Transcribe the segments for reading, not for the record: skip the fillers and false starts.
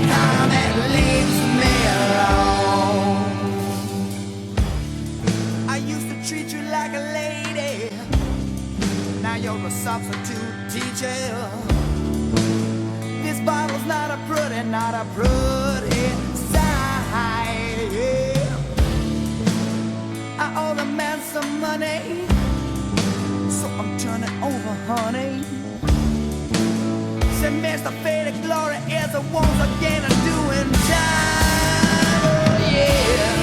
kind that leaves me alone. I used to treat you like a lady, now you're a substitute teacher. This bottle's not a pretty sight, yeah. I owe the man some money, so I'm turning over, honey. Say Mr. Faded Glory is once again doing time, oh yeah.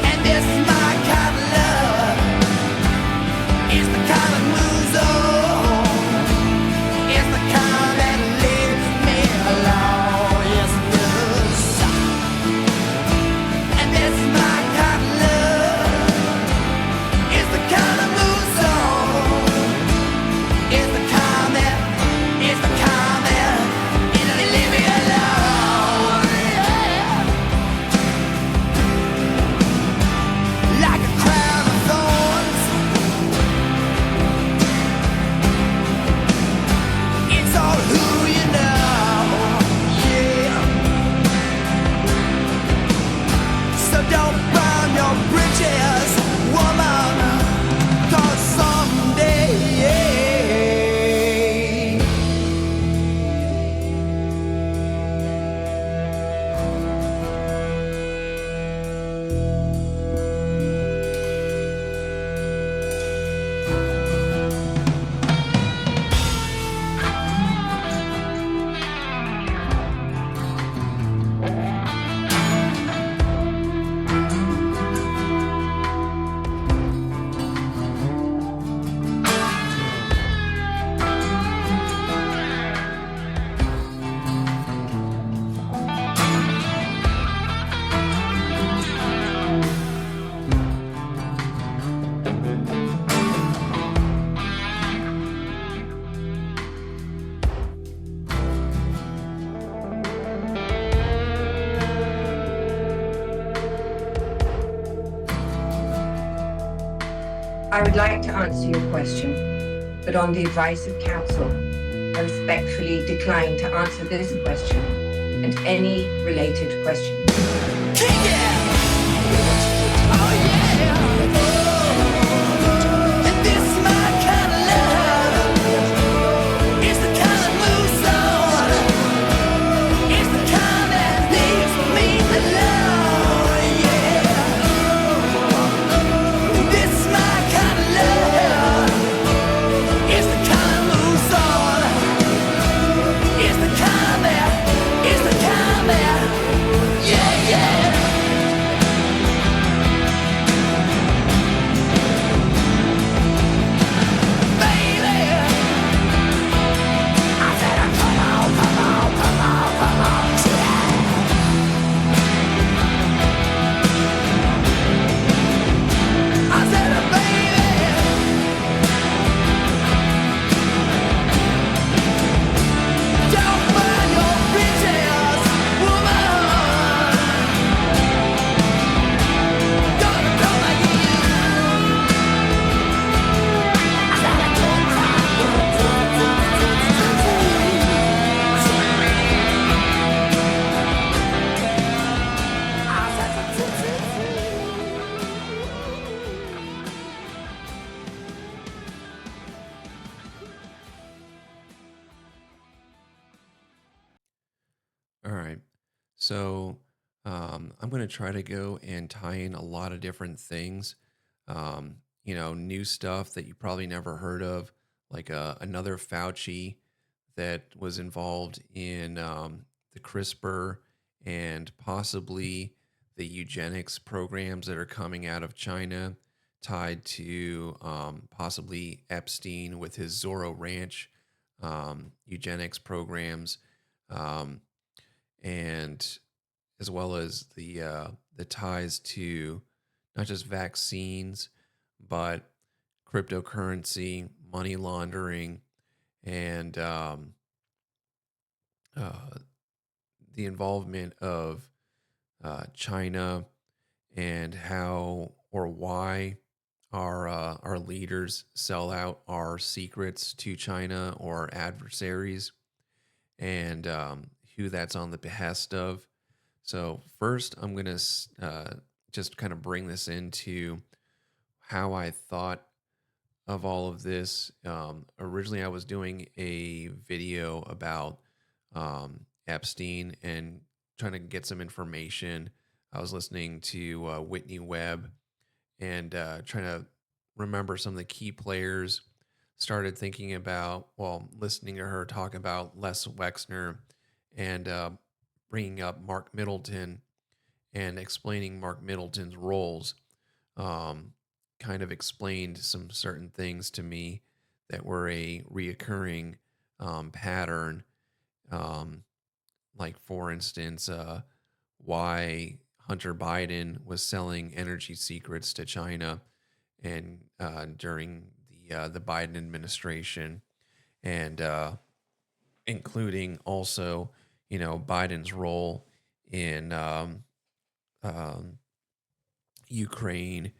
And this is my kind of love, it's the kind that moves on, it's the kind that leaves me alone, yes it does. And this is my kind of love, it's the kind that moves on, it's the kind that, it's the kind that, it'll leave me alone, yeah. Like a crown of thorns, it's all who you know, yeah. So don't burn your bridges, woman, 'cause someday, I would like to answer your question, but on the advice of counsel, I respectfully decline to answer this question and any related questions. kick it! Oh yeah! And this is my kind of love, it's the kind that moves on, it's the kind that leaves me alone, yeah. This is my kind of love, it's the kind that moves on, it's the kind that, it's the kind that, yeah, yeah. Baby, I said, come on, come on, come on, come on, yeah. I said, baby, don't burn your bridges, woman. Gonna come again. I said, don't cry. All right. So I'm going to try to go and tie in a lot of different things. New stuff that you probably never heard of, like another Fauci that was involved in the CRISPR and possibly the eugenics programs that are coming out of China, tied to possibly Epstein with his Zorro Ranch eugenics programs. Um, and as well as the ties to not just vaccines, but cryptocurrency, money laundering, and uh, the involvement of China and how or why our leaders sell out our secrets to China or adversaries, and who that's on the behest of. So first, I'm gonna just kind of bring this into how I thought of all of this. Originally, I was doing a video about Epstein and trying to get some information. I was listening to Whitney Webb and trying to remember some of the key players. Started thinking about, well, listening to her talk about Les Wexner and bringing up Mark Middleton and explaining Mark Middleton's roles. Um, Kind of explained some certain things to me that were a reoccurring pattern. Um, like, for instance, why Hunter Biden was selling energy secrets to China and during the Biden administration, and including also, Biden's role in um, Ukraine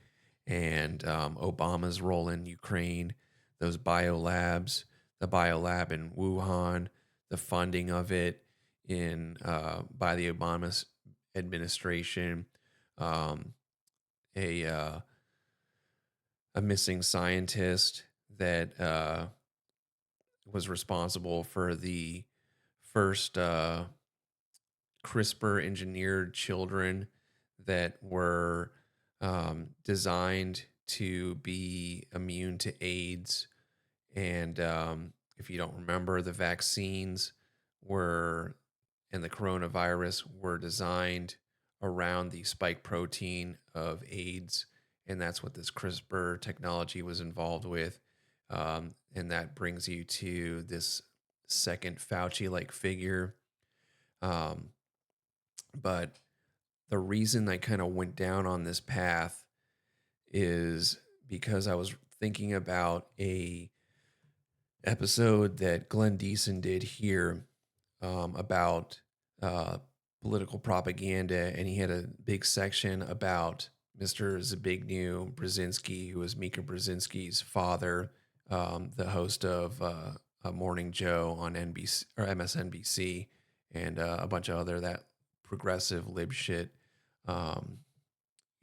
and Obama's role in Ukraine, those biolabs, the biolab in Wuhan, the funding of it in by the Obama administration, um, a a missing scientist that was responsible for the first CRISPR engineered children that were designed to be immune to AIDS. And if you don't remember, the vaccines were and the coronavirus were designed around the spike protein of AIDS. And that's what this CRISPR technology was involved with. And that brings you to this second Fauci like figure. Um, but the reason I kind of went down on this path is because I was thinking about a episode that Glenn Deason did here about uh, political propaganda, and he had a big section about Mr. Zbigniew Brzezinski, who was Mika Brzezinski's father, the host of Morning Joe on NBC or MSNBC, and a bunch of other that progressive lib shit, um,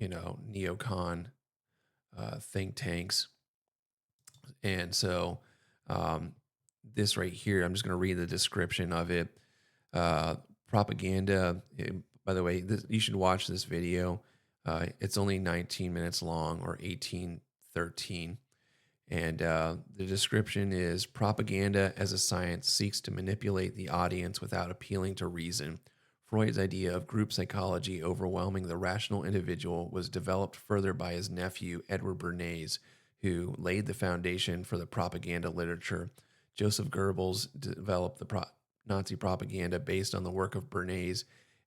neocon think tanks. And so um, this right here, I'm just going to read the description of it. Propaganda, by the way, you should watch this video. It's only 19 minutes long, or 18:13. And the description is: propaganda as a science seeks to manipulate the audience without appealing to reason. Freud's idea of group psychology overwhelming the rational individual was developed further by his nephew, Edward Bernays, who laid the foundation for the propaganda literature. Joseph Goebbels developed the Nazi propaganda based on the work of Bernays,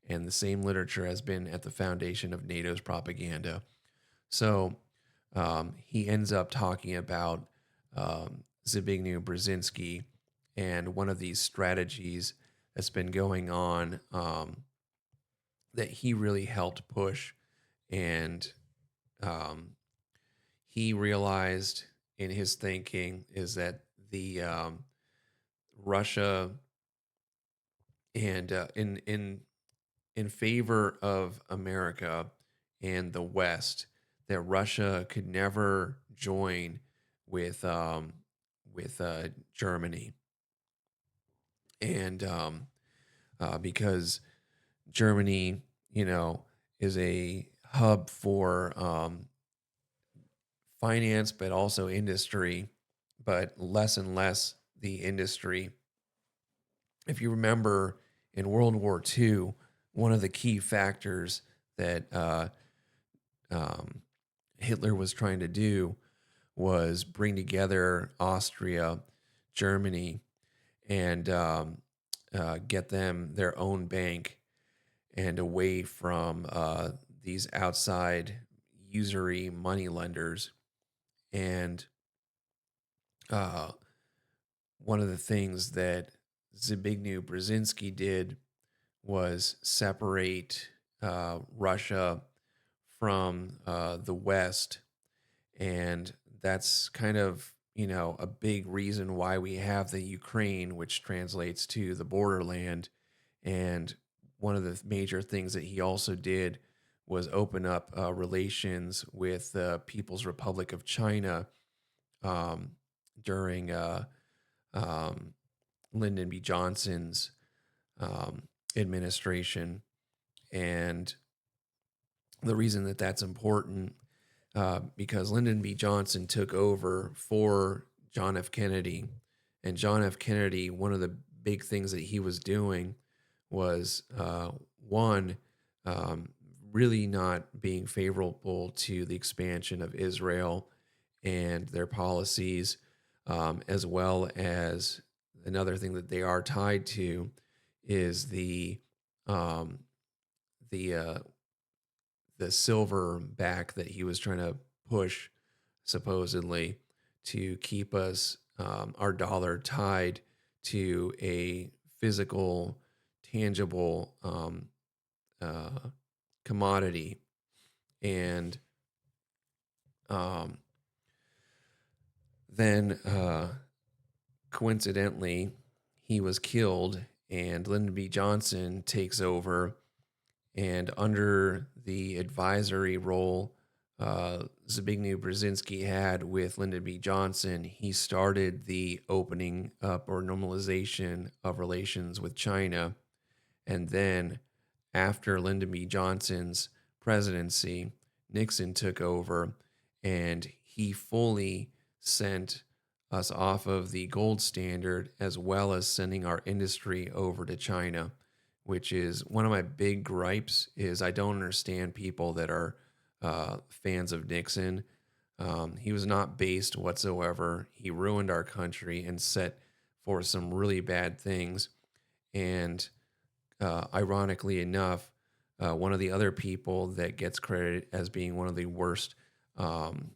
and the same literature has been at the foundation of NATO's propaganda. So he ends up talking about Zbigniew Brzezinski and one of these strategies that's been going on that he really helped push. And um, he realized in his thinking is that the Russia and in favor of America and the West, that Russia could never join with Germany, and because Germany, is a hub for finance, but also industry, but less and less the industry. If you remember in World War II, one of the key factors that um, Hitler was trying to do was bring together Austria, Germany, and get them their own bank and away from these outside usury money lenders. And uh, one of the things that Zbigniew Brzezinski did was separate Russia from the West. And that's kind of, a big reason why we have the Ukraine, which translates to the borderland. And one of the major things that he also did was open up relations with the People's Republic of China um, during um, Lyndon B. Johnson's um, administration. And the reason that that's important, because Lyndon B. Johnson took over for John F. Kennedy. And John F. Kennedy, one of the big things that he was doing was one, um, really not being favorable to the expansion of Israel and their policies, as well as another thing that they are tied to is um, the the silver back that he was trying to push supposedly to keep us our dollar tied to a physical, tangible uh, commodity, and um, then coincidentally he was killed, and Lyndon B. Johnson takes over. And under the advisory role Zbigniew Brzezinski had with Lyndon B. Johnson, he started the opening up or normalization of relations with China. And then after Lyndon B. Johnson's presidency, Nixon took over and he fully sent us off of the gold standard as well as sending our industry over to China, which is one of my big gripes is I don't understand people that are fans of Nixon. He was not based whatsoever. He ruined our country and set for some really bad things. And ironically enough, one of the other people that gets credited as being one of the worst um,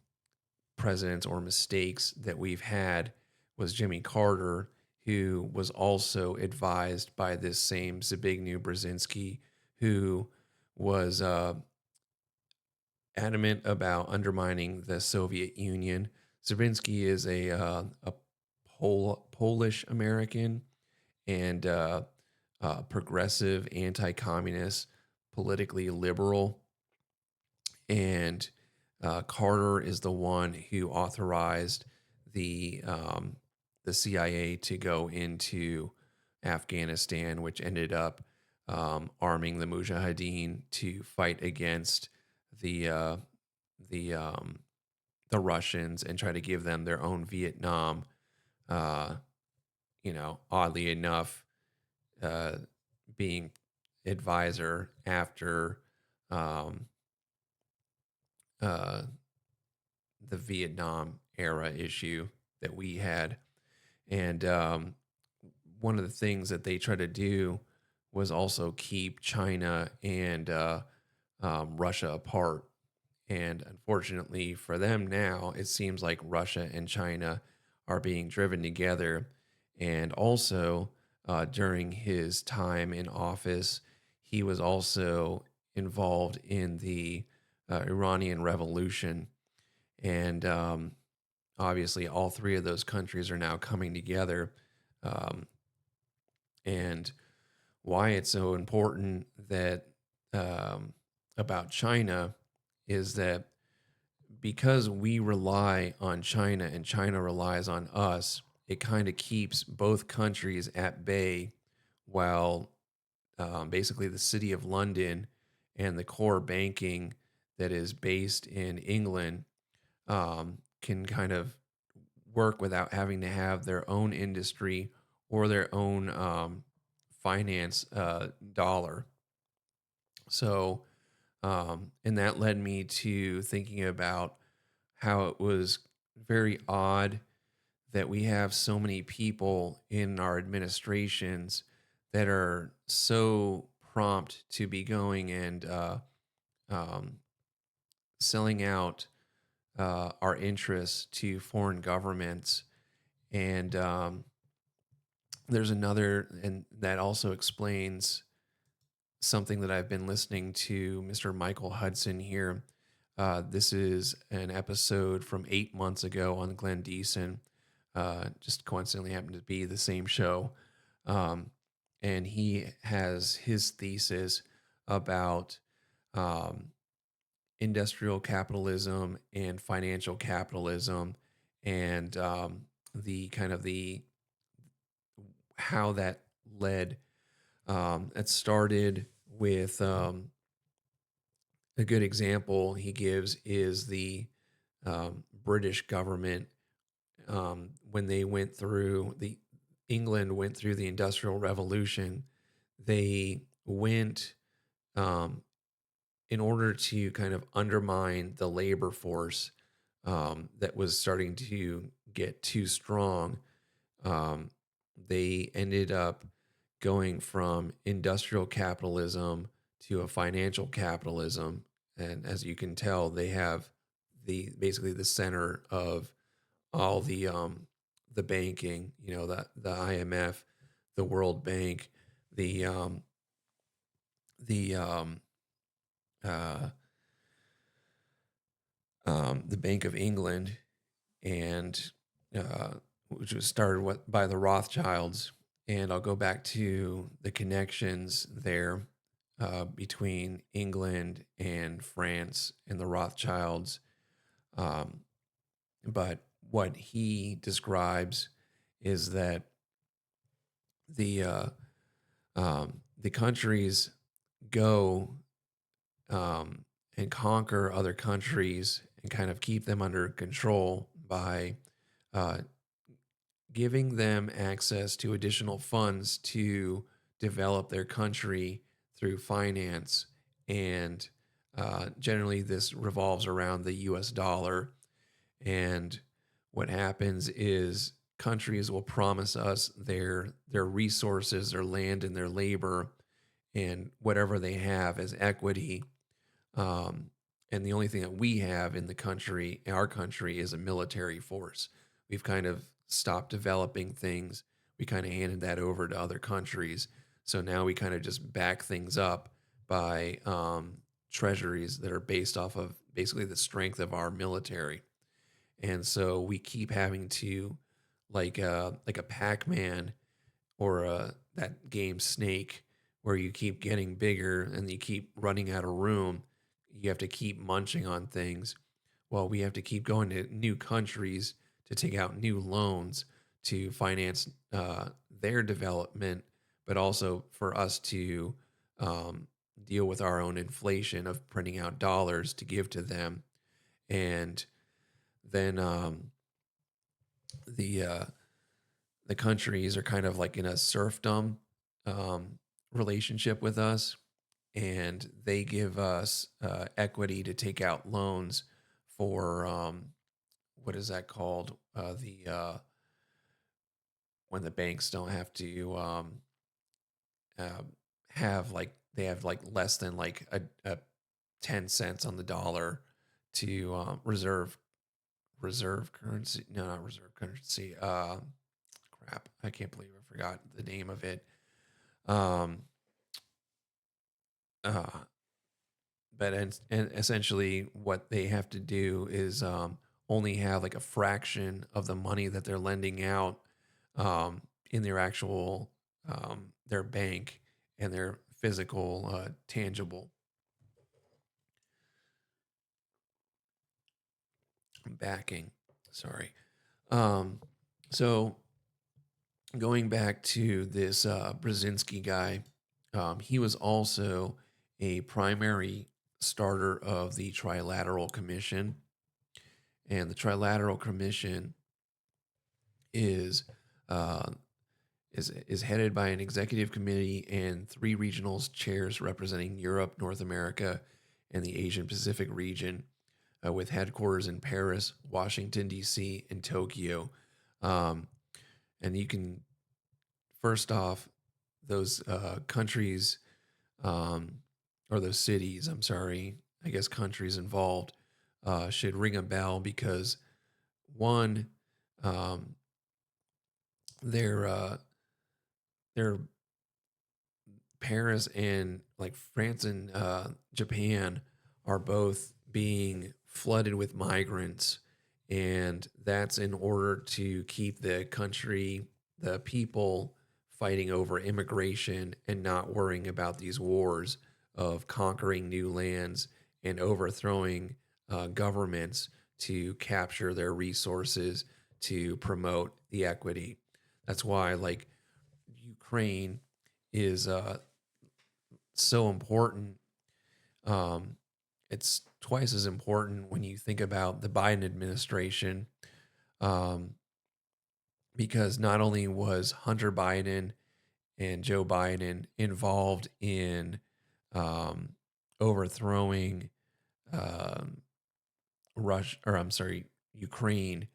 presidents or mistakes that we've had was Jimmy Carter, who was also advised by this same Zbigniew Brzezinski, who was adamant about undermining the Soviet Union. Zabinski is a Polish American and progressive, anti-communist, politically liberal, and Carter is the one who authorized the CIA to go into Afghanistan, which ended up arming the Mujahideen to fight against the uh, the um, the Russians and try to give them their own Vietnam. Uh, oddly enough, uh, being advisor after um, uh, the Vietnam era issue that we had. And one of the things that they tried to do was also keep China and Russia apart. And unfortunately for them now, it seems like Russia and China are being driven together. And also, during his time in office, he was also involved in the Iranian Revolution. And obviously, all three of those countries are now coming together. Um, and why it's so important that um, about China is that because we rely on China and China relies on us, it kind of keeps both countries at bay while basically the city of London and the core banking that is based in England can kind of work without having to have their own industry or their own finance dollar. So, and that led me to thinking about how it was very odd that we have so many people in our administrations that are so prompt to be going and um, selling out our interests to foreign governments. And there's another, and that also explains something that I've been listening to Mr. Michael Hudson here. This is an episode from 8 months ago on Glenn Deason. Just coincidentally happened to be the same show. Um, and he has his thesis about um, industrial capitalism and financial capitalism, and the kind of the how that led. It started with a good example he gives is the British government when they went through the England went through the Industrial Revolution. They went um, in order to kind of undermine the labor force that was starting to get too strong. Um, they ended up going from industrial capitalism to a financial capitalism, and as you can tell, they have the basically the center of all the banking. You know, the IMF, the World Bank, the the um, uh, the Bank of England, and uh, which was started by the Rothschilds. And I'll go back to the connections there between England and France and the Rothschilds. Um, but what he describes is that the uh, the countries go and conquer other countries and kind of keep them under control by uh, giving them access to additional funds to develop their country through finance. And generally, this revolves around the US dollar. And what happens is countries will promise us their resources, their land, and their labor, and whatever they have as equity. Um, and the only thing that we have in the country, in our country, is a military force. We've kind of stopped developing things. We kind of handed that over to other countries. So now we kind of just back things up by treasuries that are based off of basically the strength of our military. And so we keep having to, like a Pac-Man or that game Snake, where you keep getting bigger and you keep running out of room. You have to keep munching on things. Well, we have to keep going to new countries to take out new loans to finance their development, but also for us to um, deal with our own inflation of printing out dollars to give to them. And then the the countries are kind of like in a serfdom um, relationship with us, and they give us equity to take out loans for what is that called? The When the banks don't have to uh, have like they have like less than like a 10 cents on the dollar to reserve currency. No, not reserve currency. Crap, I can't believe I forgot the name of it. Um, uh, and essentially what they have to do is only have like a fraction of the money that they're lending out in their actual their bank and their physical tangible backing. Sorry. Um, so going back to this Brzezinski guy, he was also a primary starter of the Trilateral Commission. And the Trilateral Commission is uh, is headed by an executive committee and three regional chairs representing Europe, North America, and the Asian Pacific region, with headquarters in Paris, Washington D.C., and Tokyo. Um, and you can first off, those countries um, or those cities, I'm sorry, I guess countries involved should ring a bell because one, um, they're they're Paris and like France and Japan are both being flooded with migrants, and that's in order to keep the country, the people fighting over immigration and not worrying about these wars of conquering new lands and overthrowing governments to capture their resources to promote the equity. That's why, like, Ukraine is so important. Um, it's twice as important when you think about the Biden administration, um, because not only was Hunter Biden and Joe Biden involved in um, overthrowing um, Russia, or I'm sorry, Ukraine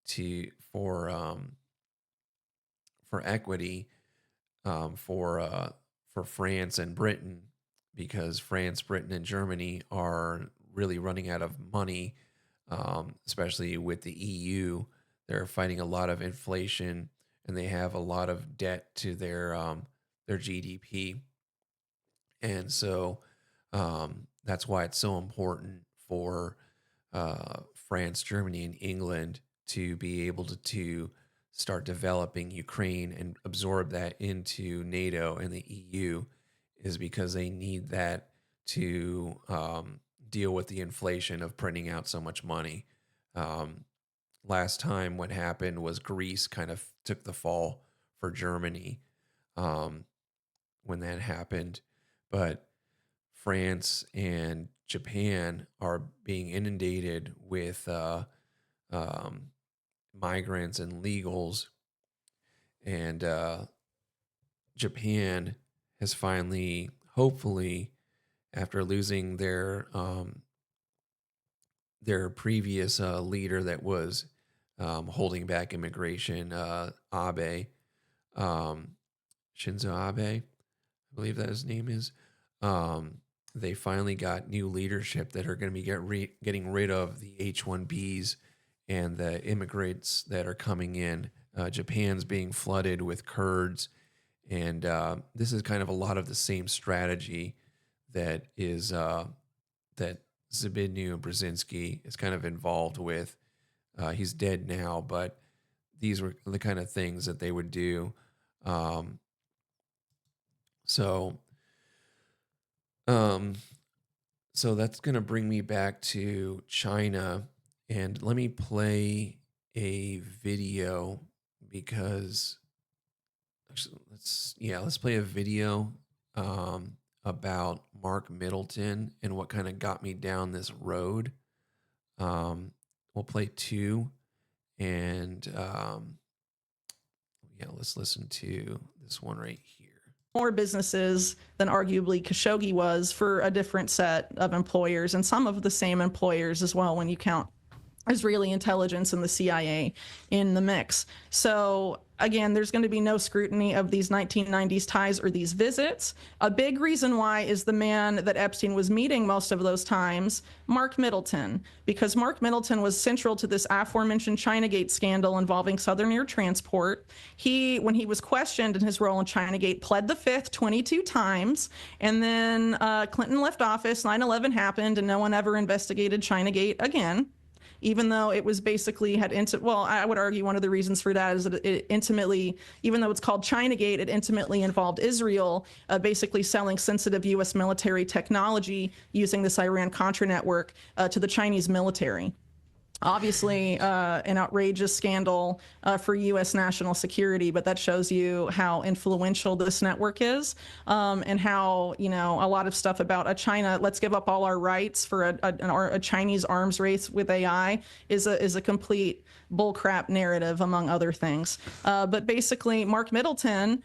to for equity, for France and Britain, because France, Britain, and Germany are really running out of money, especially with the EU. They're fighting a lot of inflation, and they have a lot of debt to their GDP, and so that's why it's so important for France, Germany, and England to be able to start developing Ukraine and absorb that into NATO and the EU, is because they need that to deal with the inflation of printing out so much money. Um, Last time, what happened was Greece kind of took the fall for Germany um, when that happened, but France and Japan are being inundated with um, migrants and legals, and Japan has finally, hopefully, after losing their previous leader that was holding back immigration, Abe, um, Shinzo Abe, I believe that his name is. Um, they finally got new leadership that are going to be getting rid of the H-1Bs and the immigrants that are coming in. Japan's being flooded with Kurds, and this is kind of a lot of the same strategy that is that Zbigniew Brzezinski is kind of involved with. He's dead now, but these were the kind of things that they would do. Um, so Um, so that's going to bring me back to China. And let me play a video because actually, let's play a video about Mark Middleton and what kind of got me down this road. We'll play two, and let's listen to this one right here. More businesses than arguably Khashoggi was for a different set of employers, and some of the same employers as well when you count Israeli intelligence and the CIA in the mix. So again, there's going to be no scrutiny of these 1990s ties or these visits. A big reason why is the man that Epstein was meeting most of those times, Mark Middleton, because Mark Middleton was central to this aforementioned Chinagate scandal involving Southern Air Transport. When he was questioned in his role in Chinagate, pled the fifth 22 times, and then Clinton left office, 9/11 happened, and no one ever investigated Chinagate again. Even though it was basically I would argue one of the reasons for that is that it intimately, even though it's called Chinagate, it intimately involved Israel basically selling sensitive U.S. military technology using this Iran-Contra network to the Chinese military. Obviously, an outrageous scandal for U.S. national security, but that shows you how influential this network is, and how, a lot of stuff about China, let's give up all our rights for a Chinese arms race with AI is a complete bullcrap narrative, among other things. But basically, Mark Middleton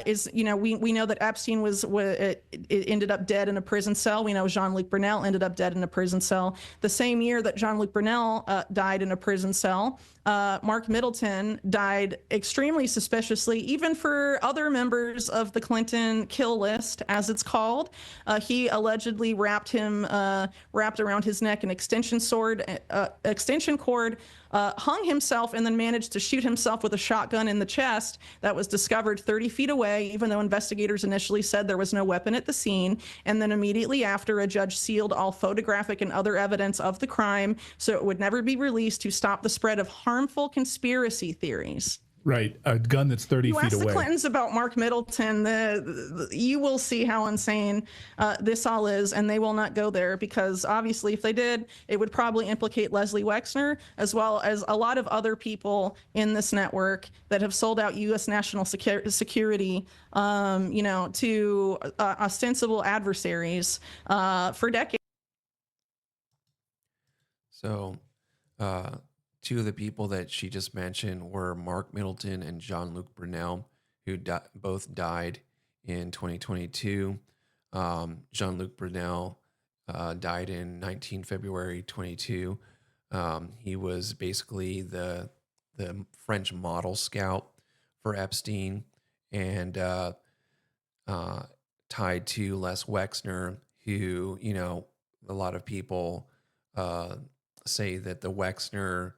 is, we know that Epstein it ended up dead in a prison cell. We know Jean-Luc Brunel ended up dead in a prison cell. The same year that Jean-Luc Brunel died in a prison cell, Mark Middleton died extremely suspiciously, even for other members of the Clinton kill list, as it's called. He allegedly wrapped around his neck an extension cord, hung himself, and then managed to shoot himself with a shotgun in the chest that was discovered 30 feet away, even though investigators initially said there was no weapon at the scene. And then immediately after, a judge sealed all photographic and other evidence of the crime so it would never be released to stop the spread of harmful conspiracy theories. Right. A gun that's 30 You feet ask the away. Clintons about Mark Middleton, you will see how insane this all is, and they will not go there because obviously, if they did, it would probably implicate Leslie Wexner as well as a lot of other people in this network that have sold out U.S. national security, to ostensible adversaries for decades. So, two of the people that she just mentioned were Mark Middleton and Jean-Luc Brunel, who both died in 2022. Jean-Luc Brunel died in February 22. He was basically the French model scout for Epstein and tied to Les Wexner, who, a lot of people uh, say that the Wexner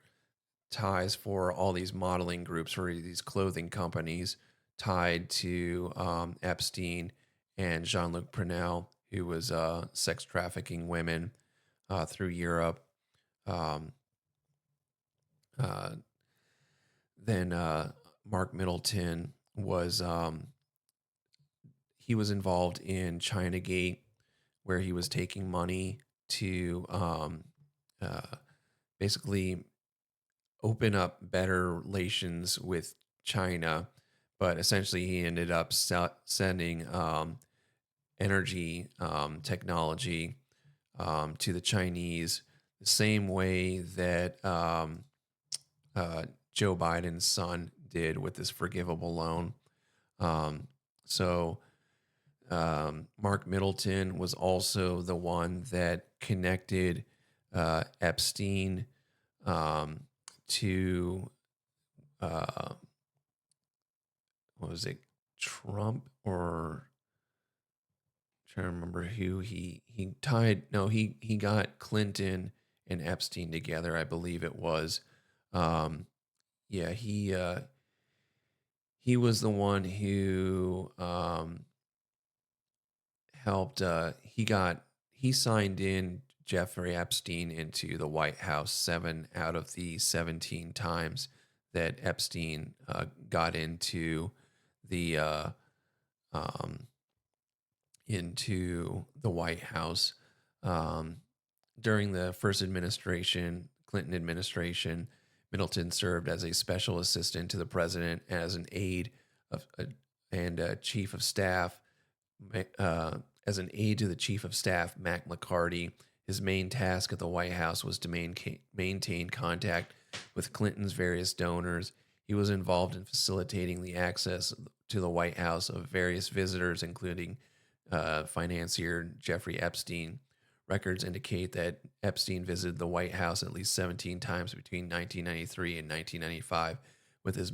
ties for all these modeling groups or these clothing companies tied to Epstein and Jean-Luc Brunel, who was sex trafficking women through Europe. Um, uh, then Mark Middleton was he was involved in Chinagate, where he was taking money to uh, basically open up better relations with China, but essentially he ended up sending energy technology to the Chinese the same way that Joe Biden's son did with this forgivable loan. Um, so Mark Middleton was also the one that connected Epstein to what was it, Trump, or trying to remember who he tied. No, he got Clinton and Epstein together, I believe it was. Yeah, he was the one who helped. He signed in Jeffrey Epstein into the White House 7 out of the 17 times that Epstein got the um, into the White House. During the first administration, Clinton administration, Middleton served as a special assistant to the president as an aide and chief of staff. As an aide to the chief of staff, Mac McCarty, his main task at the White House was to maintain contact with Clinton's various donors. He was involved in facilitating the access to the White House of various visitors, including financier Jeffrey Epstein. Records indicate that Epstein visited the White House at least 17 times between 1993 and 1995, with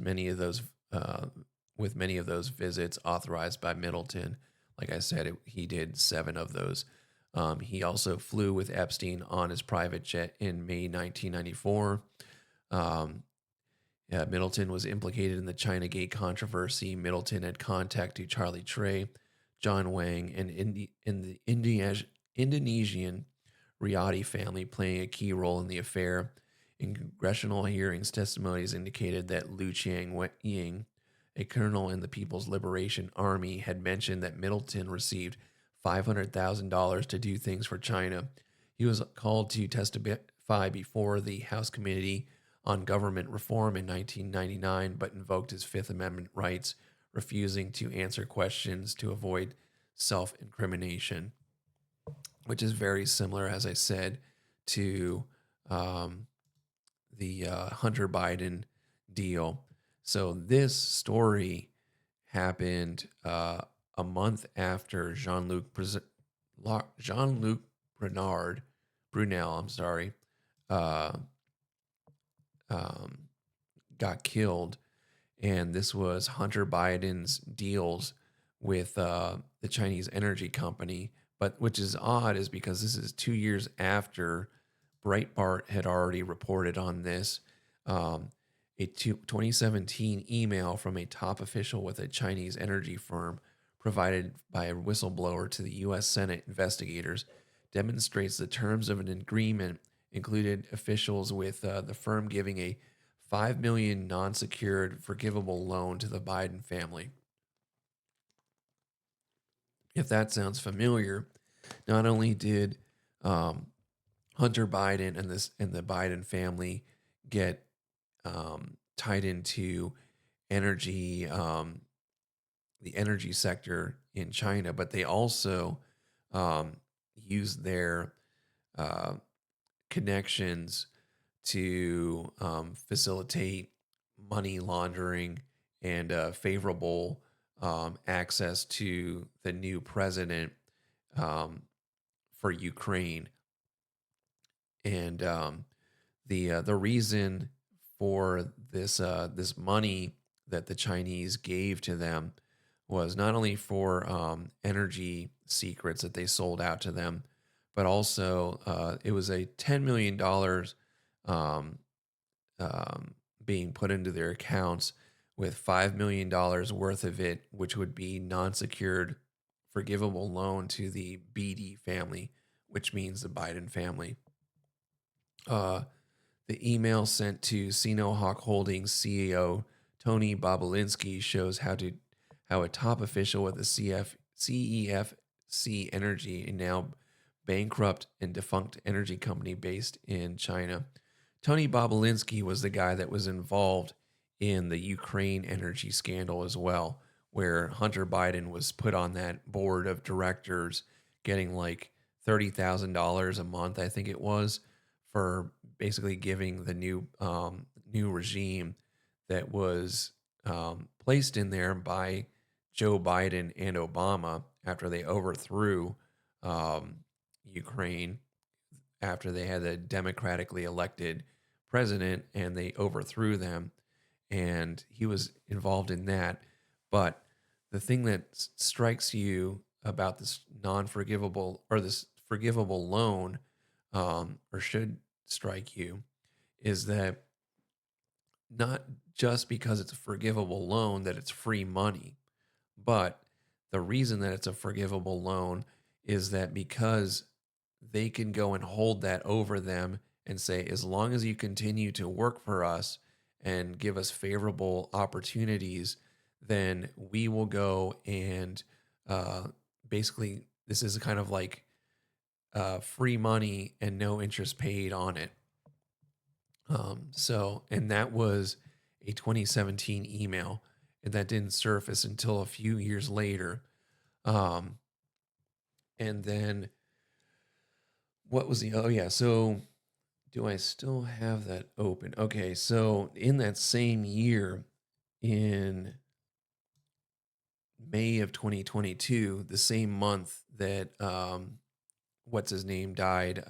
many of those visits authorized by Middleton. Like I said, he did 7 of those. He also flew with Epstein on his private jet in May 1994. Middleton was implicated in the Chinagate controversy. Middleton had contact to Charlie Trey, John Wang, and in the Indonesian Riyadi family, playing a key role in the affair. In congressional hearings, testimonies indicated that Liu Chang-ying, a colonel in the People's Liberation Army, had mentioned that Middleton received $500,000 to do things for China. He was called to testify before the House Committee on Government Reform in 1999, but invoked his Fifth Amendment rights, refusing to answer questions to avoid self-incrimination, which is very similar, as I said, to the Hunter Biden deal. So this story happened a month after Jean-Luc Brunel, got killed, and this was Hunter Biden's deals with the Chinese energy company. But which is odd is because this is 2 years after Breitbart had already reported on this. A 2017 email from a top official with a Chinese energy firm provided by a whistleblower to the U.S. Senate investigators demonstrates the terms of an agreement included officials with the firm giving a $5 million non-secured forgivable loan to the Biden family. If that sounds familiar, not only did Hunter Biden and the Biden family get tied into energy, the energy sector in China, but they also used their uh, connections to facilitate money laundering and favorable access to the new president um, for Ukraine. And the reason for this money that the Chinese gave to them was not only for energy secrets that they sold out to them, but also it was a $10 million um, being put into their accounts, with $5 million worth of it, which would be non-secured forgivable loan to the BD family, which means the Biden family. Uh, the email sent to Sinohawk Holdings CEO Tony Bobulinski shows how a top official with the CEFC Energy, a now bankrupt and defunct energy company based in China. Tony Bobulinski was the guy that was involved in the Ukraine energy scandal as well, where Hunter Biden was put on that board of directors, getting like $30,000 a month, I think it was, for basically giving the new regime that was placed in there by Joe Biden and Obama after they overthrew Ukraine, after they had a democratically elected president and they overthrew them, and he was involved in that. But the thing that strikes you about this non-forgivable or this forgivable loan, or should strike you, is that not just because it's a forgivable loan that it's free money, but the reason that it's a forgivable loan is that because they can go and hold that over them and say, as long as you continue to work for us and give us favorable opportunities, then we will go and basically, this is kind of like free money and no interest paid on it. And that was a 2017 email, and that didn't surface until a few years later. Um, and then what was oh yeah, so do I still have that open? Okay, so in that same year, in May of 2022, the same month that what's his name died,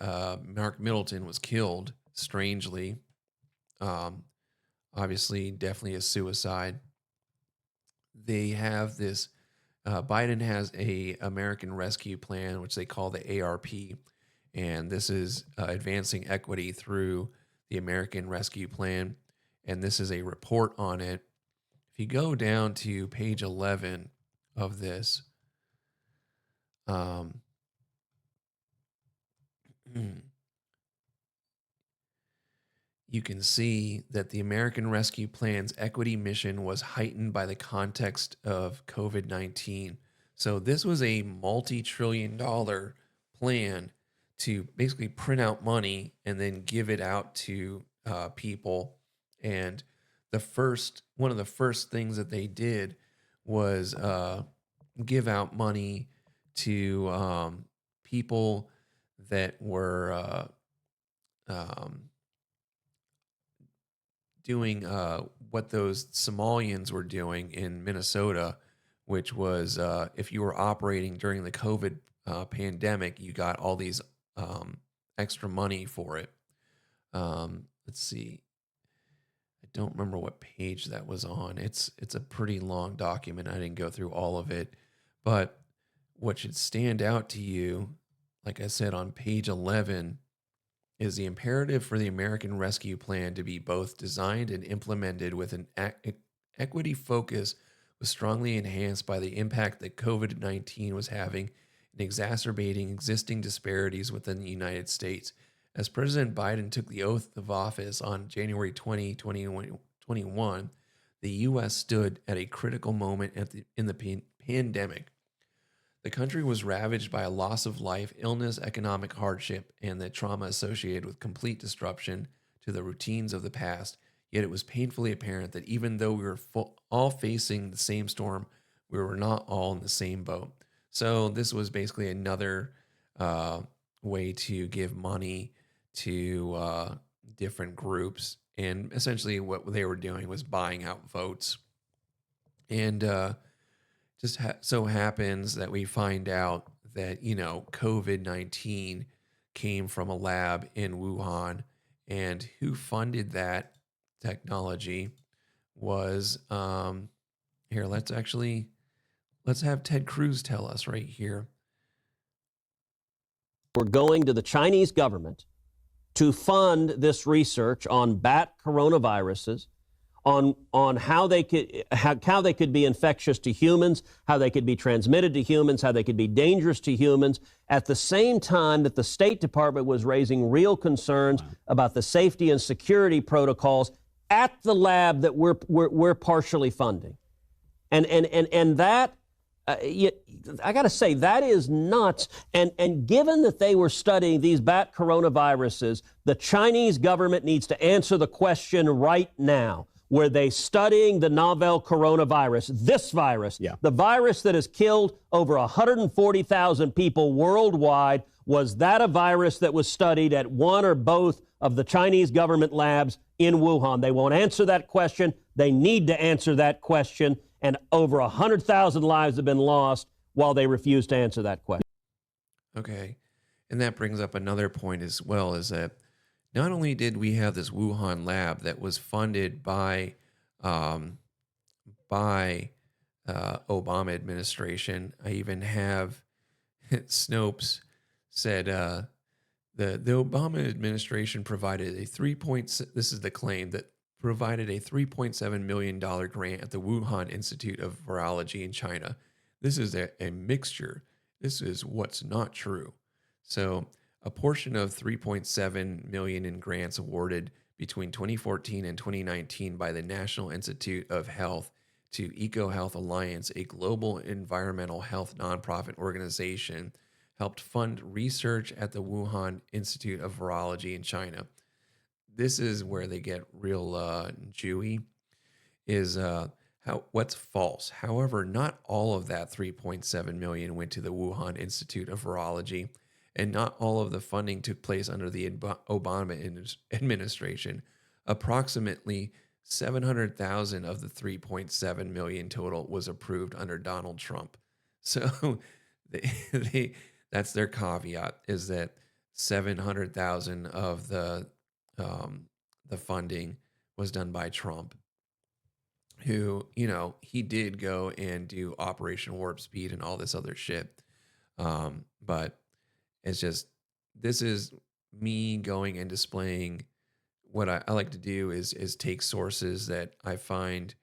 Mark Middleton was killed, strangely. Um, Obviously, definitely a suicide. They have this. Biden has a American Rescue Plan, which they call the ARP, and this is advancing equity through the American Rescue Plan. And this is a report on it. If you go down to page 11 of this, um, you can see that the American Rescue Plan's equity mission was heightened by the context of COVID-19. So this was a multi-trillion-dollar plan to basically print out money and then give it out to people. And one of the first things that they did was give out money to people that were um, doing what those Somalians were doing in Minnesota, which was if you were operating during the COVID pandemic, you got all these extra money for it. Let's see. I don't remember what page that was on. It's a pretty long document. I didn't go through all of it, but what should stand out to you, like I said, on page 11, is the imperative for the American Rescue Plan to be both designed and implemented with an equity focus was strongly enhanced by the impact that COVID-19 was having in exacerbating existing disparities within the United States, As President Biden took the oath of office on January 20, 2021, the U.S. stood at a critical moment in the pandemic. The country was ravaged by a loss of life, illness, economic hardship, and the trauma associated with complete disruption to the routines of the past. Yet it was painfully apparent that even though we were all facing the same storm, we were not all in the same boat. So this was basically another way to give money to different groups. And essentially what they were doing was buying out votes. And just so happens that we find out that, COVID-19 came from a lab in Wuhan, and who funded that technology was, here, let's have Ted Cruz tell us right here. We're going to the Chinese government to fund this research on bat coronaviruses, on how they could be infectious to humans, how they could be transmitted to humans, how they could be dangerous to humans, at the same time that the State Department was raising real concerns about the safety and security protocols at the lab that we're partially funding. And that, I got to say, that is nuts. And given that they were studying these bat coronaviruses, the Chinese government needs to answer the question right now. Were they studying the novel coronavirus, this virus, the virus that has killed over 140,000 people worldwide? Was that a virus that was studied at one or both of the Chinese government labs in Wuhan? They won't answer that question. They need to answer that question. And over 100,000 lives have been lost while they refuse to answer that question. Okay. And that brings up another point as well, is that not only did we have this Wuhan lab that was funded by Obama administration, I even have Snopes said the Obama administration provided this is the claim, that provided a $3.7 million grant at the Wuhan Institute of Virology in China. This is a mixture. This is what's not true. So a portion of $3.7 million in grants awarded between 2014 and 2019 by the National Institute of Health to EcoHealth Alliance, a global environmental health nonprofit organization, helped fund research at the Wuhan Institute of Virology in China. This is where they get real Jewy, is what's false. However, not all of that $3.7 million went to the Wuhan Institute of Virology, and not all of the funding took place under the Obama administration. Approximately 700,000 of the 3.7 million total was approved under Donald Trump. So that's their caveat, is that 700,000 of the funding was done by Trump, who, he did go and do Operation Warp Speed and all this other shit. But it's just, this is me going and displaying what I like to do is take sources that I find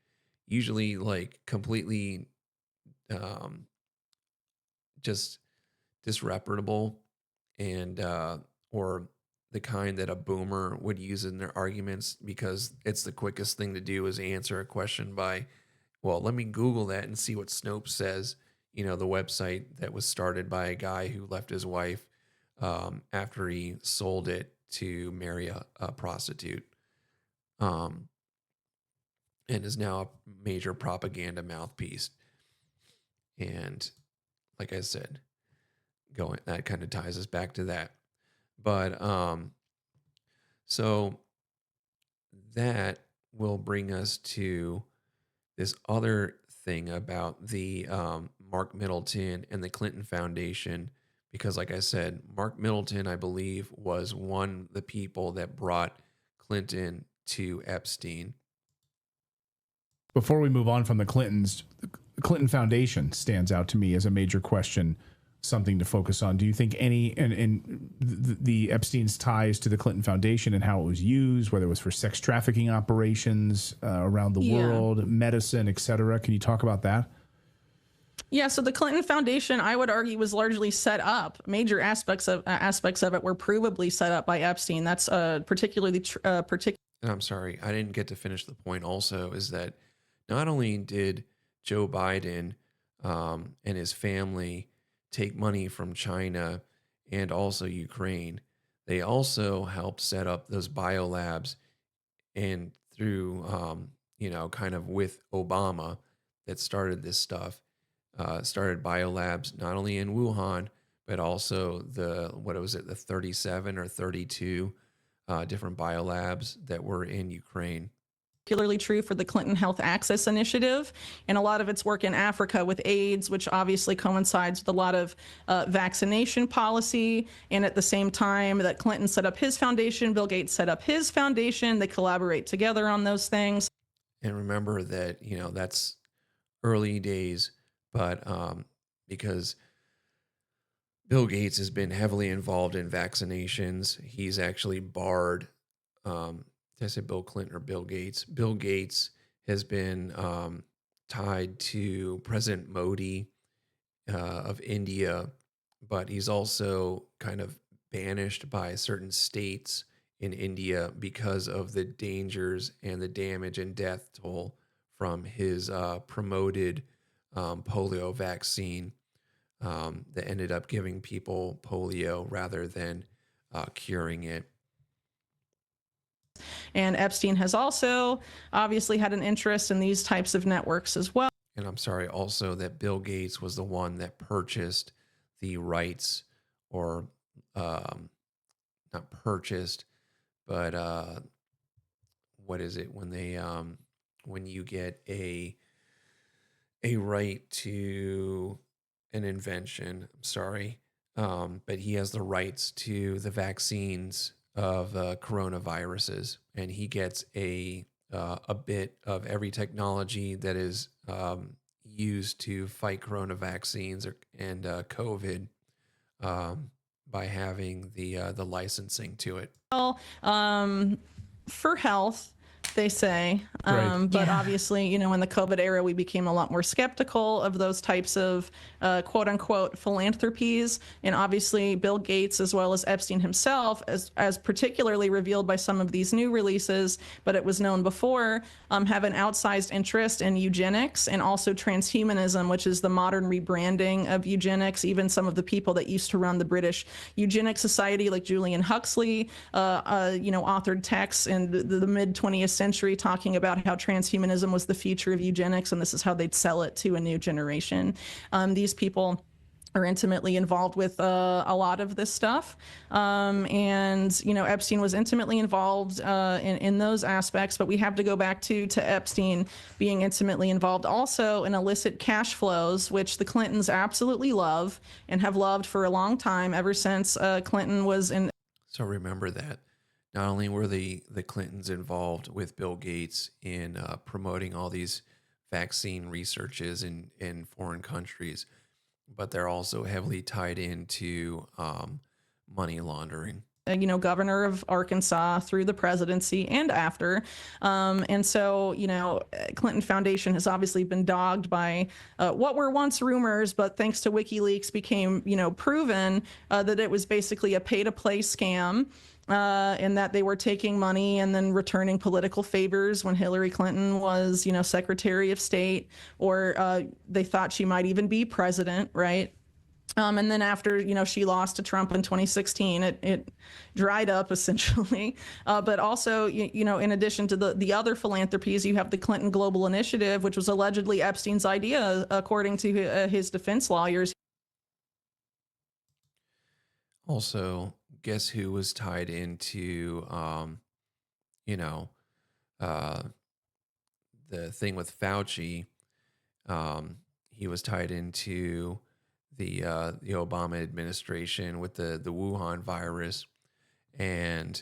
usually like completely just disreputable, and or the kind that a boomer would use in their arguments, because it's the quickest thing to do is answer a question by, well, let me Google that and see what Snopes says. The website that was started by a guy who left his wife after he sold it to marry a prostitute, and is now a major propaganda mouthpiece. And like I said, that kind of ties us back to that. But so that will bring us to this other thing about the Mark Middleton and the Clinton Foundation, because like I said, Mark Middleton, I believe, was one of the people that brought Clinton to Epstein. Before we move on from the Clintons, the Clinton Foundation stands out to me as a major question, something to focus on. Do you think the Epstein's ties to the Clinton Foundation and how it was used, whether it was for sex trafficking operations around the world, medicine, et cetera? Can you talk about that? Yeah, so the Clinton Foundation, I would argue, was largely set up. Major aspects of it were provably set up by Epstein. That's particularly And I'm sorry, I didn't get to finish the point also, is that not only did Joe Biden and his family take money from China and also Ukraine, they also helped set up those biolabs, and through, kind of with Obama that started this stuff, started biolabs not only in Wuhan, but also what was it, the 37 or 32 different biolabs that were in Ukraine. particularly true for the Clinton Health Access Initiative and a lot of its work in Africa with AIDS, which obviously coincides with a lot of vaccination policy. And at the same time that Clinton set up his foundation, Bill Gates set up his foundation. They collaborate together on those things. And remember that, that's early days, but because Bill Gates has been heavily involved in vaccinations, he's actually barred. Did I say Bill Clinton or Bill Gates? Bill Gates has been tied to President Modi of India, but he's also kind of banished by certain states in India because of the dangers and the damage and death toll from his promoted polio vaccine that ended up giving people polio rather than curing it. And Epstein has also obviously had an interest in these types of networks as well. And I'm sorry also that Bill Gates was the one that purchased the rights, or not purchased, but what is it when you get a right to an invention? I'm sorry, but he has the rights to the vaccines of coronaviruses, and he gets a bit of every technology that is used to fight corona vaccines and COVID, by having the licensing to it. For health, they say. Right. But obviously, in the COVID era, we became a lot more skeptical of those types of quote unquote philanthropies. And obviously, Bill Gates, as well as Epstein himself, as particularly revealed by some of these new releases, but it was known before, have an outsized interest in eugenics and also transhumanism, which is the modern rebranding of eugenics. Even some of the people that used to run the British Eugenics Society, like Julian Huxley, authored texts in the mid 20th century talking about how transhumanism was the future of eugenics, and this is how they'd sell it to a new generation. These people are intimately involved with a lot of this stuff. Epstein was intimately involved in those aspects, but we have to go back to Epstein being intimately involved also in illicit cash flows, which the Clintons absolutely love and have loved for a long time, ever since Clinton was in. So remember that not only were the Clintons involved with Bill Gates in promoting all these vaccine researches in foreign countries, but they're also heavily tied into money laundering. Governor of Arkansas through the presidency and after. Clinton Foundation has obviously been dogged by what were once rumors, but thanks to WikiLeaks became, proven that it was basically a pay-to-play scam. And that they were taking money and then returning political favors when Hillary Clinton was, Secretary of State, or they thought she might even be president, right? And then after, she lost to Trump in 2016, it dried up essentially. But also, in addition to the other philanthropies, you have the Clinton Global Initiative, which was allegedly Epstein's idea, according to his defense lawyers. Also, guess who was tied into, the thing with Fauci? He was tied into the Obama administration with the Wuhan virus, and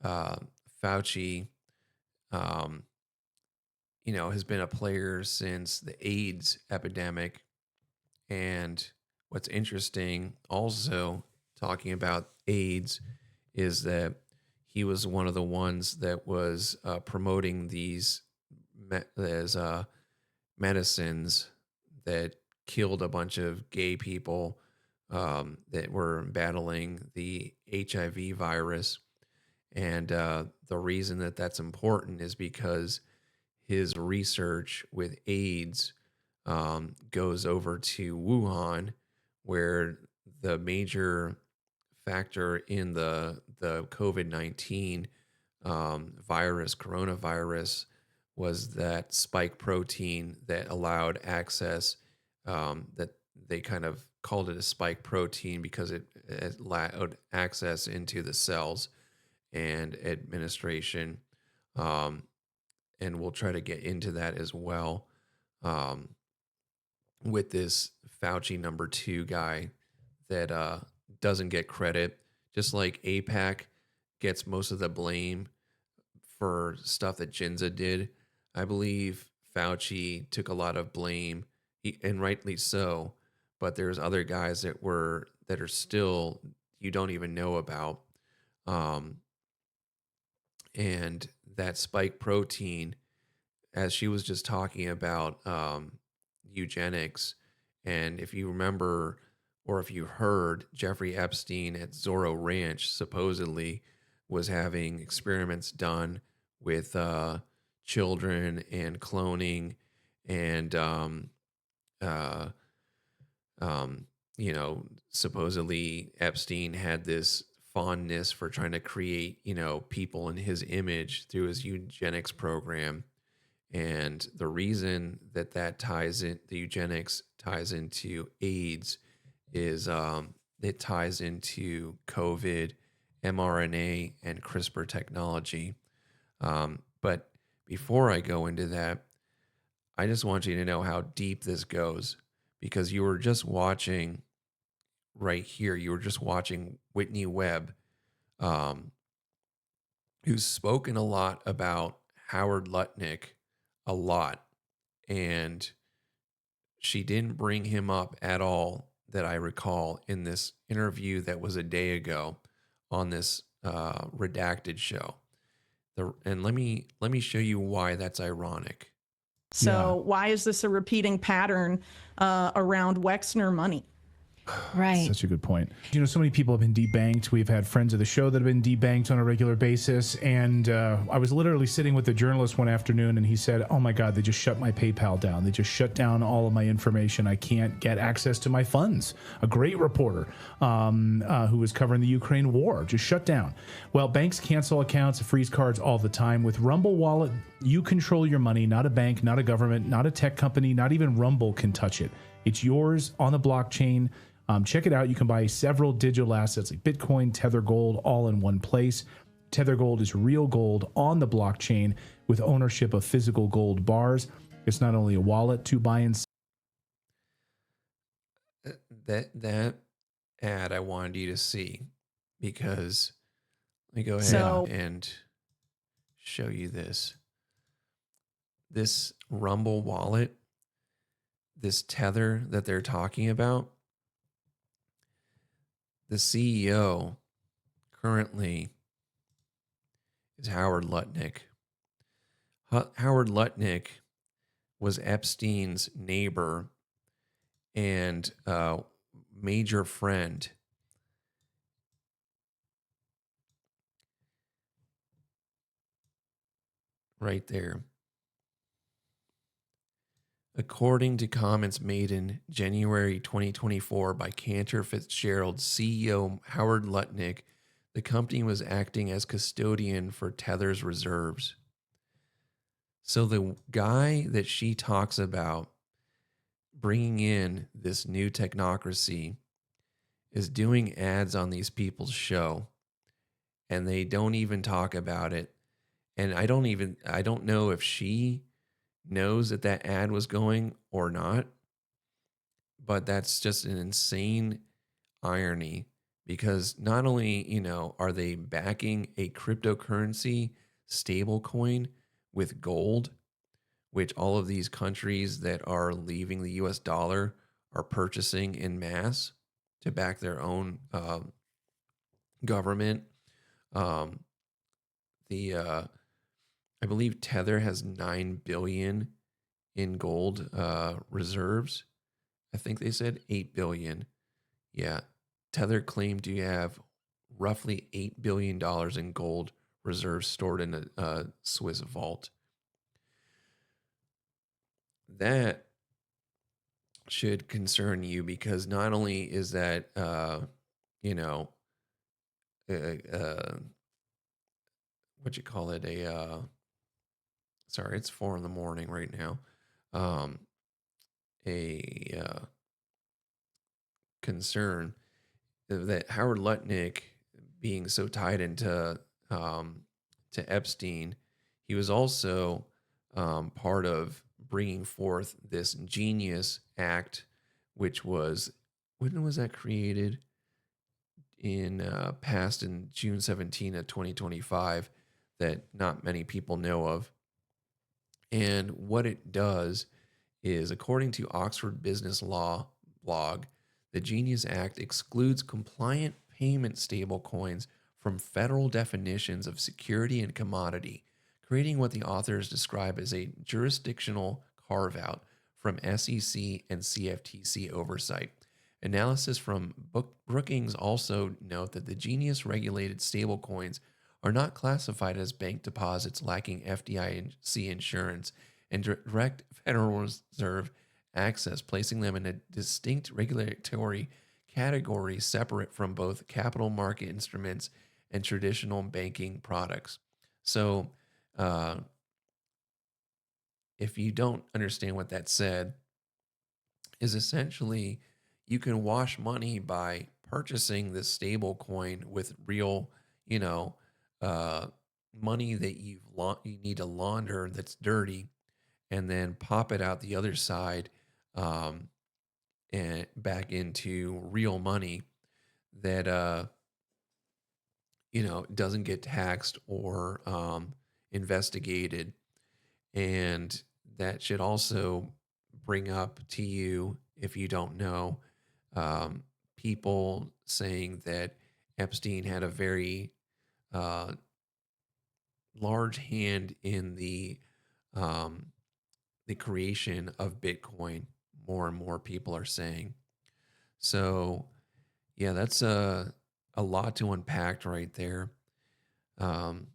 Fauci, has been a player since the AIDS epidemic. And what's interesting, also talking about AIDS, is that he was one of the ones that was promoting these medicines that killed a bunch of gay people that were battling the HIV virus. And the reason that that's important is because his research with AIDS goes over to Wuhan, where the major factor in the COVID-19 coronavirus, was that spike protein that allowed access. That they kind of called it a spike protein because it allowed access into the cells and administration. Um, and we'll try to get into that as well, um, with this Fauci #2 guy that doesn't get credit, just like APAC gets most of the blame for stuff that Jinza did. I believe Fauci took a lot of blame, and rightly so. But there's other guys that are still, you don't even know about, um, and that spike protein, as she was just talking about eugenics. And if you remember, or if you heard, Jeffrey Epstein at Zorro Ranch supposedly was having experiments done with children and cloning, and uh, supposedly Epstein had this fondness for trying to create, people in his image through his eugenics program. And the reason that ties in, the eugenics ties into AIDS, is it ties into COVID, mRNA, and CRISPR technology. But before I go into that, I just want you to know how deep this goes, because you were just watching right here, you were just watching Whitney Webb, um, who's spoken a lot about Howard Lutnick, a lot. And she didn't bring him up at all, that I recall, in this interview that was a day ago on this redacted show. And let me show you why that's ironic. So why is this a repeating pattern around Wexner money? Right. Such a good point. So many people have been debanked. We've had friends of the show that have been debanked on a regular basis. And I was literally sitting with a journalist one afternoon, and he said, "Oh my God, they just shut my PayPal down. They just shut down all of my information. I can't get access to my funds." A great reporter who was covering the Ukraine war just shut down. Well, banks cancel accounts, freeze cards all the time. With Rumble Wallet, you control your money. Not a bank, not a government, not a tech company, not even Rumble can touch it. It's yours on the blockchain. Check it out. You can buy several digital assets like Bitcoin, Tether Gold, all in one place. Tether Gold is real gold on the blockchain with ownership of physical gold bars. It's not only a wallet to buy and sell. That ad I wanted you to see, because let me go ahead and show you this. This Rumble wallet, this Tether that they're talking about, the CEO currently is Howard Lutnick. Howard Lutnick was Epstein's neighbor and major friend. Right there. According to comments made in January 2024 by Cantor Fitzgerald's CEO Howard Lutnick, the company was acting as custodian for Tether's reserves. So the guy that she talks about bringing in this new technocracy is doing ads on these people's show, and they don't even talk about it. And I don't know if she knows that ad was going or not, but that's just an insane irony, because not only, are they backing a cryptocurrency stable coin with gold, which all of these countries that are leaving the US dollar are purchasing in mass to back their own government. I believe Tether has 9 billion in gold reserves. I think they said 8 billion. Yeah. Tether claimed to have roughly $8 billion in gold reserves stored in a Swiss vault. That should concern you because not only is that, you know, uh, what you call it, sorry, it's 4 in the morning right now, um, a concern that Howard Lutnick being so tied into to Epstein, he was also part of bringing forth this Genius Act, which was when was that created? In passed in June 17 of 2025, that not many people know of. And what it does is, according to Oxford Business Law blog, the Genius Act excludes compliant payment stablecoins from federal definitions of security and commodity, creating what the authors describe as a jurisdictional carve out from SEC and CFTC oversight. Analysis from Brookings also note that the Genius regulated stablecoins are not classified as bank deposits lacking FDIC insurance and direct Federal Reserve access, placing them in a distinct regulatory category separate from both capital market instruments and traditional banking products. So, if you don't understand what that said, is essentially you can wash money by purchasing this stable coin with real, you know, uh, money that you need to launder that's dirty, and then pop it out the other side, um, and back into real money that doesn't get taxed or investigated. And that should also bring up to you, if you don't know, people saying that Epstein had a very uh, large hand in um, the creation of Bitcoin. More and more people are saying. So, yeah, that's a lot to unpack right there. Um,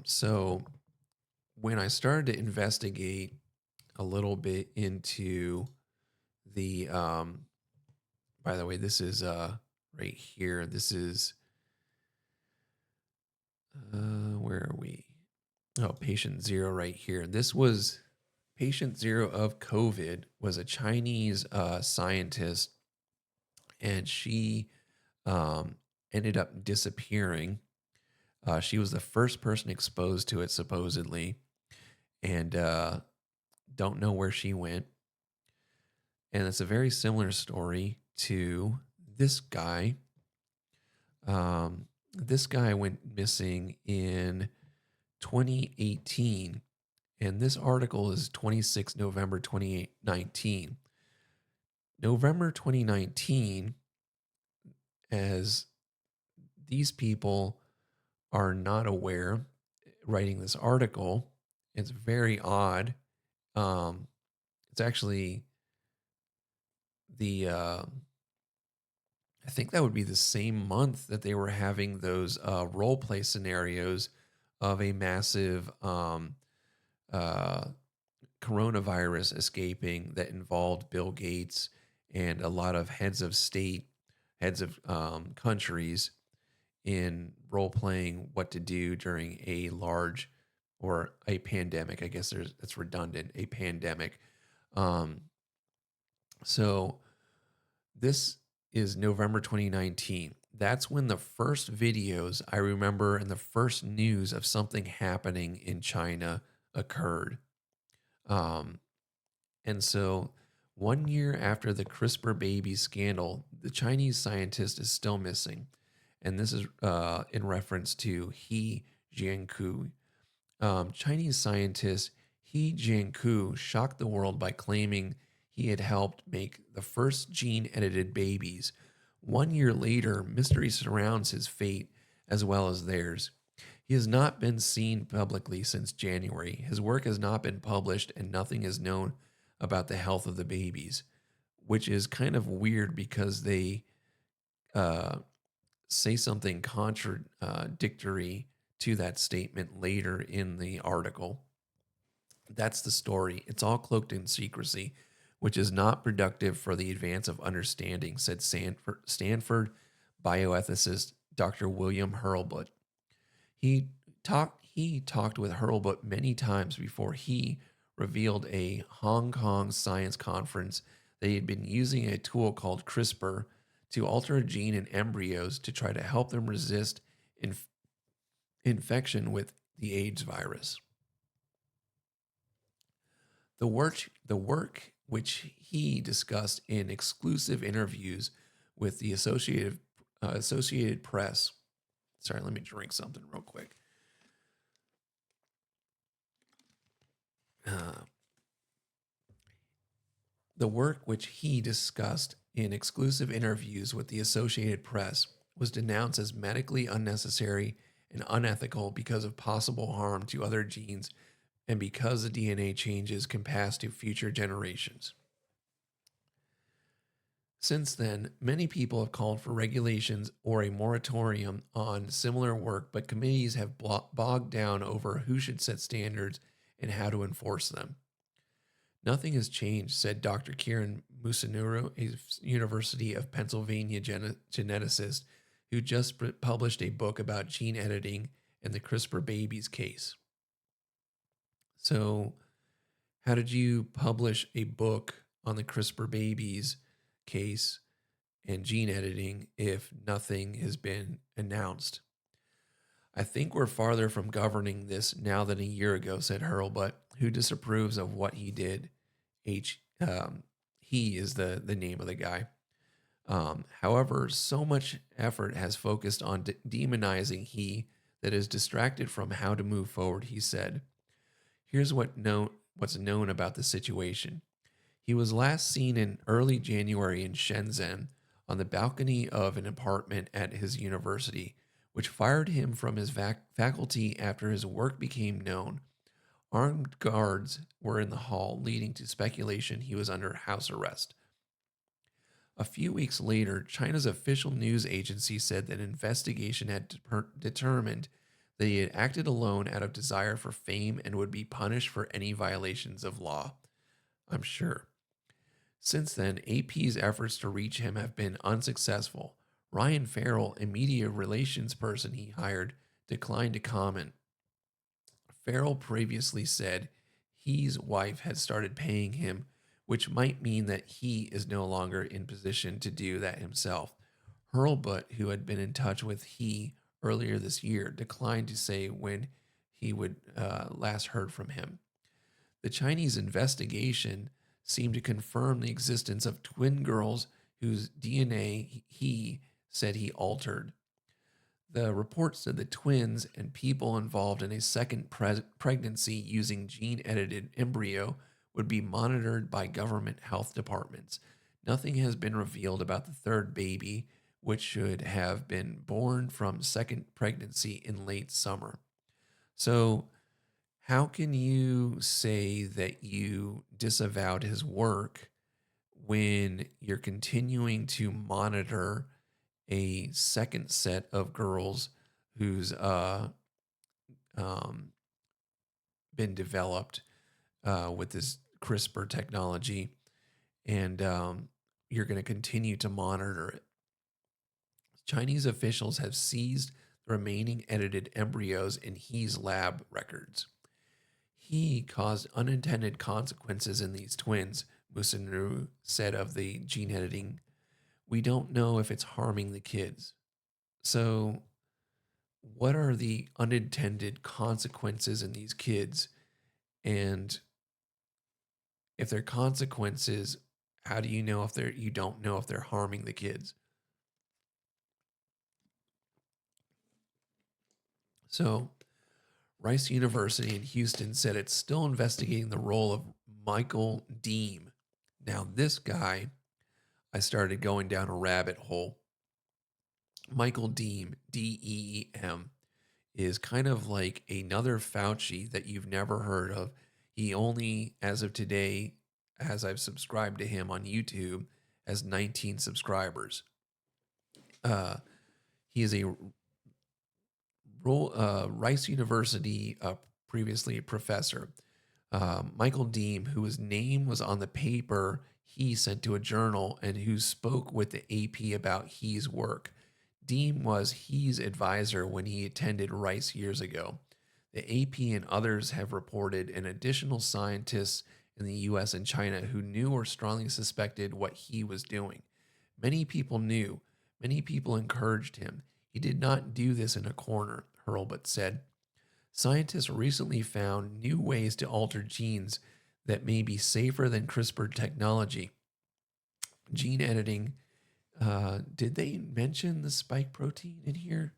so when I started to investigate a little bit into the, by the way, this is right here. This is, where are we? Oh, patient zero right here. This was patient zero of COVID, was a Chinese scientist, and she ended up disappearing. She was the first person exposed to it, supposedly, and don't know where she went. And it's a very similar story to this guy. This guy went missing in 2018, and this article is 26 November 2019. November 2019, as these people are not aware, writing this article, it's very odd. It's actually the I think that would be the same month that they were having those role play scenarios of a massive uh, coronavirus escaping that involved Bill Gates and a lot of heads of state, heads of countries, in role playing what to do during a large or a pandemic. I guess that's redundant, a pandemic. Um, so this is November 2019. That's when the first videos I remember and the first news of something happening in China occurred. Um, and so 1 year after the CRISPR baby scandal, the Chinese scientist is still missing. And this is in reference to He Jiankui. Chinese scientist He Jiankui shocked the world by claiming he had helped make the first gene-edited babies. 1 year later, mystery surrounds his fate as well as theirs. He has not been seen publicly since January. His work has not been published, and nothing is known about the health of the babies, which is kind of weird because they say something contradictory to that statement later in the article. That's the story. It's all cloaked in secrecy, which is not productive for the advance of understanding, said Stanford bioethicist Dr. William Hurlbut. He talked with Hurlbut many times before he revealed a Hong Kong science conference that he had been using a tool called CRISPR to alter a gene in embryos to try to help them resist infection with the AIDS virus. The work which he discussed in exclusive interviews with the Associated Press. Sorry, let me drink something real quick. The work which he discussed in exclusive interviews with the Associated Press was denounced as medically unnecessary and unethical because of possible harm to other genes and because the DNA changes can pass to future generations. Since then, many people have called for regulations or a moratorium on similar work, but committees have bogged down over who should set standards and how to enforce them. Nothing has changed, said Dr. Kiran Musunuru, a University of Pennsylvania geneticist who just published a book about gene editing and the CRISPR babies case. So, how did you publish a book on the CRISPR babies case and gene editing if nothing has been announced? I think we're farther from governing this now than a year ago, said Hurlbut, who disapproves of what he did. He is the name of the guy. However, so much effort has focused on demonizing he that is distracted from how to move forward, he said. Here's what's known about the situation. He was last seen in early January in Shenzhen on the balcony of an apartment at his university, which fired him from his faculty after his work became known. Armed guards were in the hall, leading to speculation he was under house arrest. A few weeks later, China's official news agency said that an investigation had determined that he had acted alone out of desire for fame and would be punished for any violations of law. I'm sure. Since then, AP's efforts to reach him have been unsuccessful. Ryan Farrell, a media relations person he hired, declined to comment. Farrell previously said his wife had started paying him, which might mean that he is no longer in position to do that himself. Hurlbut, who had been in touch with he earlier this year, declined to say when he would last heard from him. The Chinese investigation seemed to confirm the existence of twin girls whose DNA he said he altered. The report said the twins and people involved in a second pregnancy using gene-edited embryo would be monitored by government health departments. Nothing has been revealed about the third baby, which should have been born from second pregnancy in late summer. So, how can you say that you disavowed his work when you're continuing to monitor a second set of girls who's been developed with this CRISPR technology, and you're going to continue to monitor it? Chinese officials have seized the remaining edited embryos in He's lab records. He caused unintended consequences in these twins, Musunuru said of the gene editing. We don't know if it's harming the kids. So, what are the unintended consequences in these kids? And if they're consequences, how do you know if you don't know if they're harming the kids? So, Rice University in Houston said it's still investigating the role of Michael Deem. Now, this guy, I started going down a rabbit hole. Michael Deem, Deem, is kind of like another Fauci that you've never heard of. He only, as of today, as I've subscribed to him on YouTube, has 19 subscribers. He is a Rice University, previously a professor. Michael Deem, whose name was on the paper he sent to a journal and who spoke with the AP about He's work. Deem was He's advisor when he attended Rice years ago. The AP and others have reported an additional scientists in the US and China who knew or strongly suspected what he was doing. Many people knew. Many people encouraged him. He did not do this in a corner, Hurlbut said. Scientists recently found new ways to alter genes that may be safer than CRISPR technology. Gene editing. Did they mention the spike protein in here?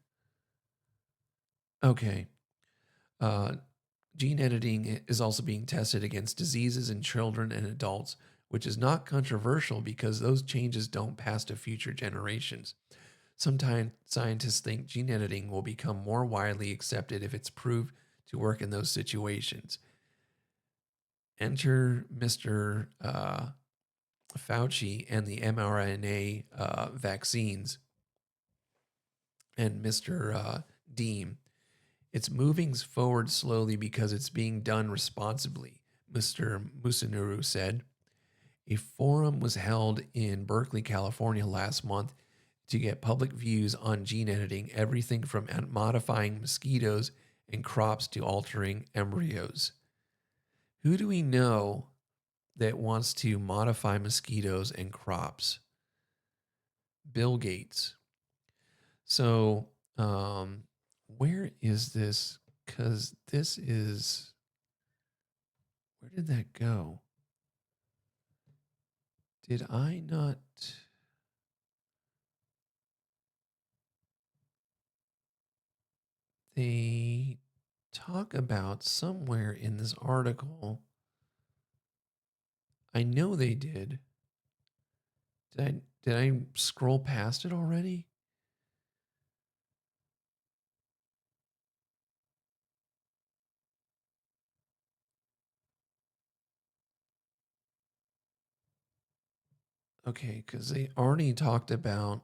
Okay. Gene editing is also being tested against diseases in children and adults, which is not controversial because those changes don't pass to future generations. Sometimes scientists think gene editing will become more widely accepted if it's proved to work in those situations. Enter Mr. Fauci and the mRNA vaccines and Mr. Deem. It's moving forward slowly because it's being done responsibly, Mr. Musunuru said. A forum was held in Berkeley, California last month to get public views on gene editing, everything from modifying mosquitoes and crops to altering embryos. Who do we know that wants to modify mosquitoes and crops? Bill Gates. So, where is this? Because this is, where did that go? Did I not? They talk about somewhere in this article. I know they did. Did I scroll past it already? Okay, because they already talked about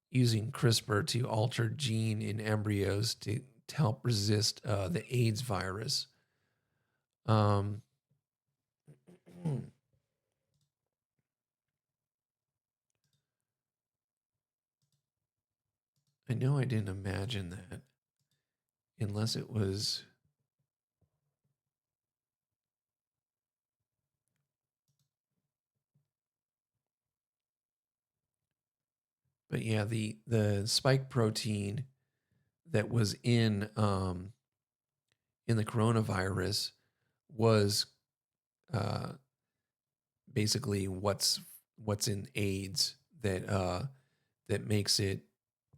using CRISPR to alter gene in embryos to help resist the AIDS virus. Um, I know I didn't imagine that unless it was. But yeah, the spike protein that was in the coronavirus was uh, basically what's in AIDS that makes it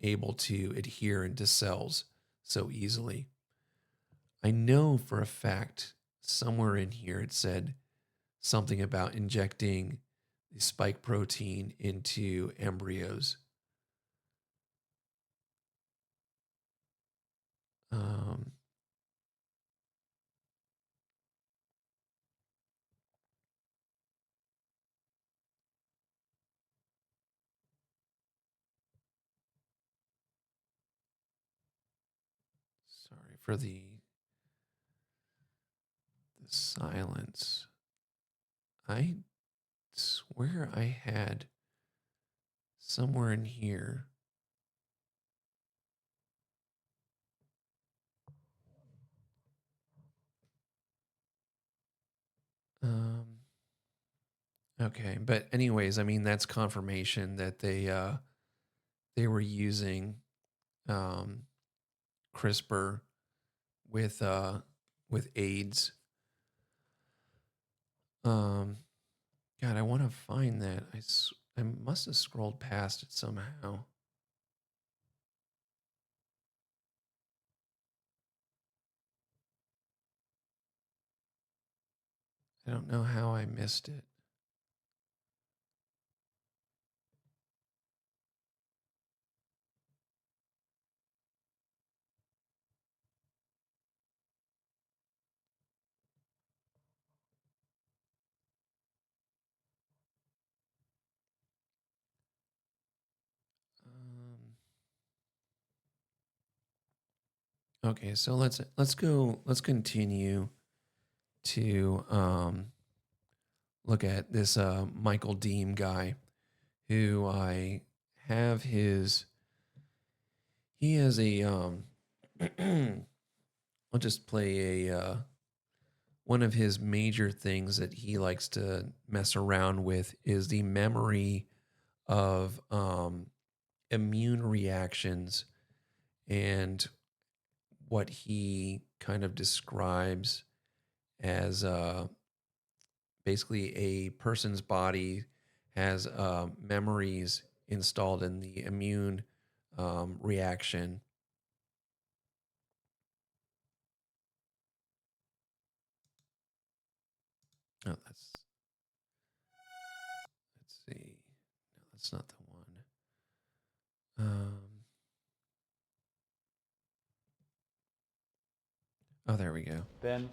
able to adhere into cells so easily. I know for a fact somewhere in here it said something about injecting the spike protein into embryos. Um, Sorry for the silence. I swear I had somewhere in here. Um, okay, but anyways, I mean that's confirmation that they were using um, CRISPR with AIDS. Um, God, I want to find that. I must have scrolled past it somehow. I don't know how I missed it. Okay, so let's continue to look at this Michael Deem guy who I have his he has a I'll just play a one of his major things that he likes to mess around with is the memory of immune reactions and what he kind of describes as basically a person's body has memories installed in the immune reaction. Oh, let's see. No, that's not the one. Oh, there we go. Then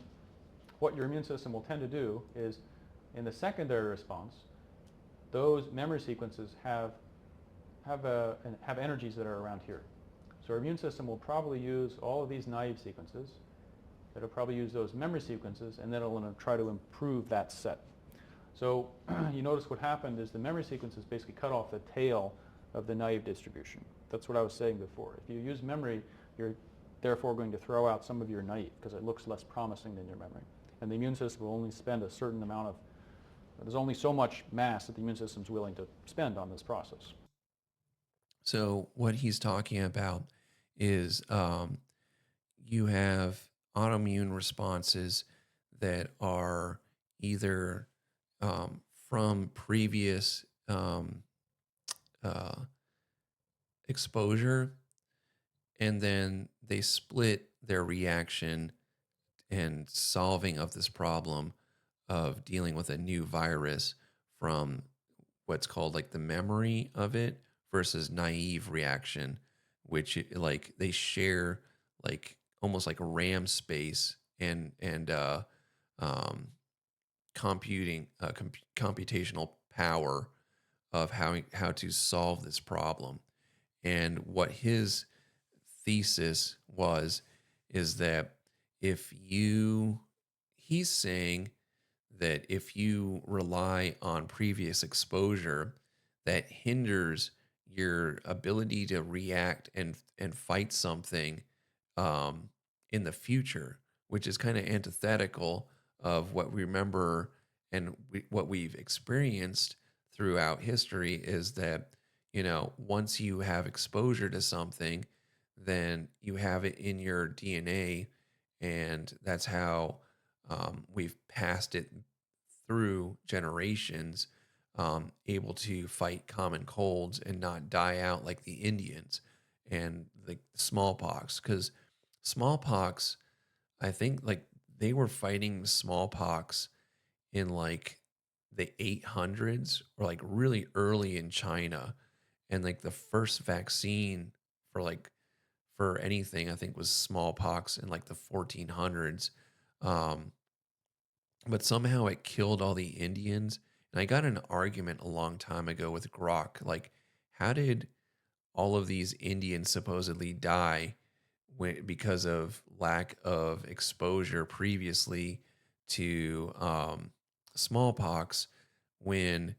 what your immune system will tend to do is, in the secondary response, those memory sequences have energies that are around here. So our immune system will probably use all of these naive sequences. It'll probably use those memory sequences, and then it'll try to improve that set. So you notice what happened is the memory sequences basically cut off the tail of the naive distribution. That's what I was saying before. If you use memory, you're therefore going to throw out some of your naive because it looks less promising than your memory. And the immune system will only spend a certain amount of, there's only so much mass that the immune system is willing to spend on this process. So what he's talking about is you have autoimmune responses that are either from previous uh, exposure, and then they split their reaction and solving of this problem of dealing with a new virus from what's called like the memory of it versus naive reaction, which like they share like almost like RAM space and um, computational power of how to solve this problem. And what his thesis was is that if you he's saying that if you rely on previous exposure, that hinders your ability to react and fight something in the future, which is kind of antithetical of what we remember and what we've experienced throughout history is that, you know, once you have exposure to something, then you have it in your DNA, and that's how we've passed it through generations, able to fight common colds and not die out like the Indians and the smallpox. Because smallpox, I think like they were fighting smallpox in like the 800s or like really early in China. And like the first vaccine for like for anything, I think was smallpox in like the 1400s. Um, but somehow it killed all the Indians. And I got in an argument a long time ago with Grok. Like, how did all of these Indians supposedly die because of lack of exposure previously to smallpox when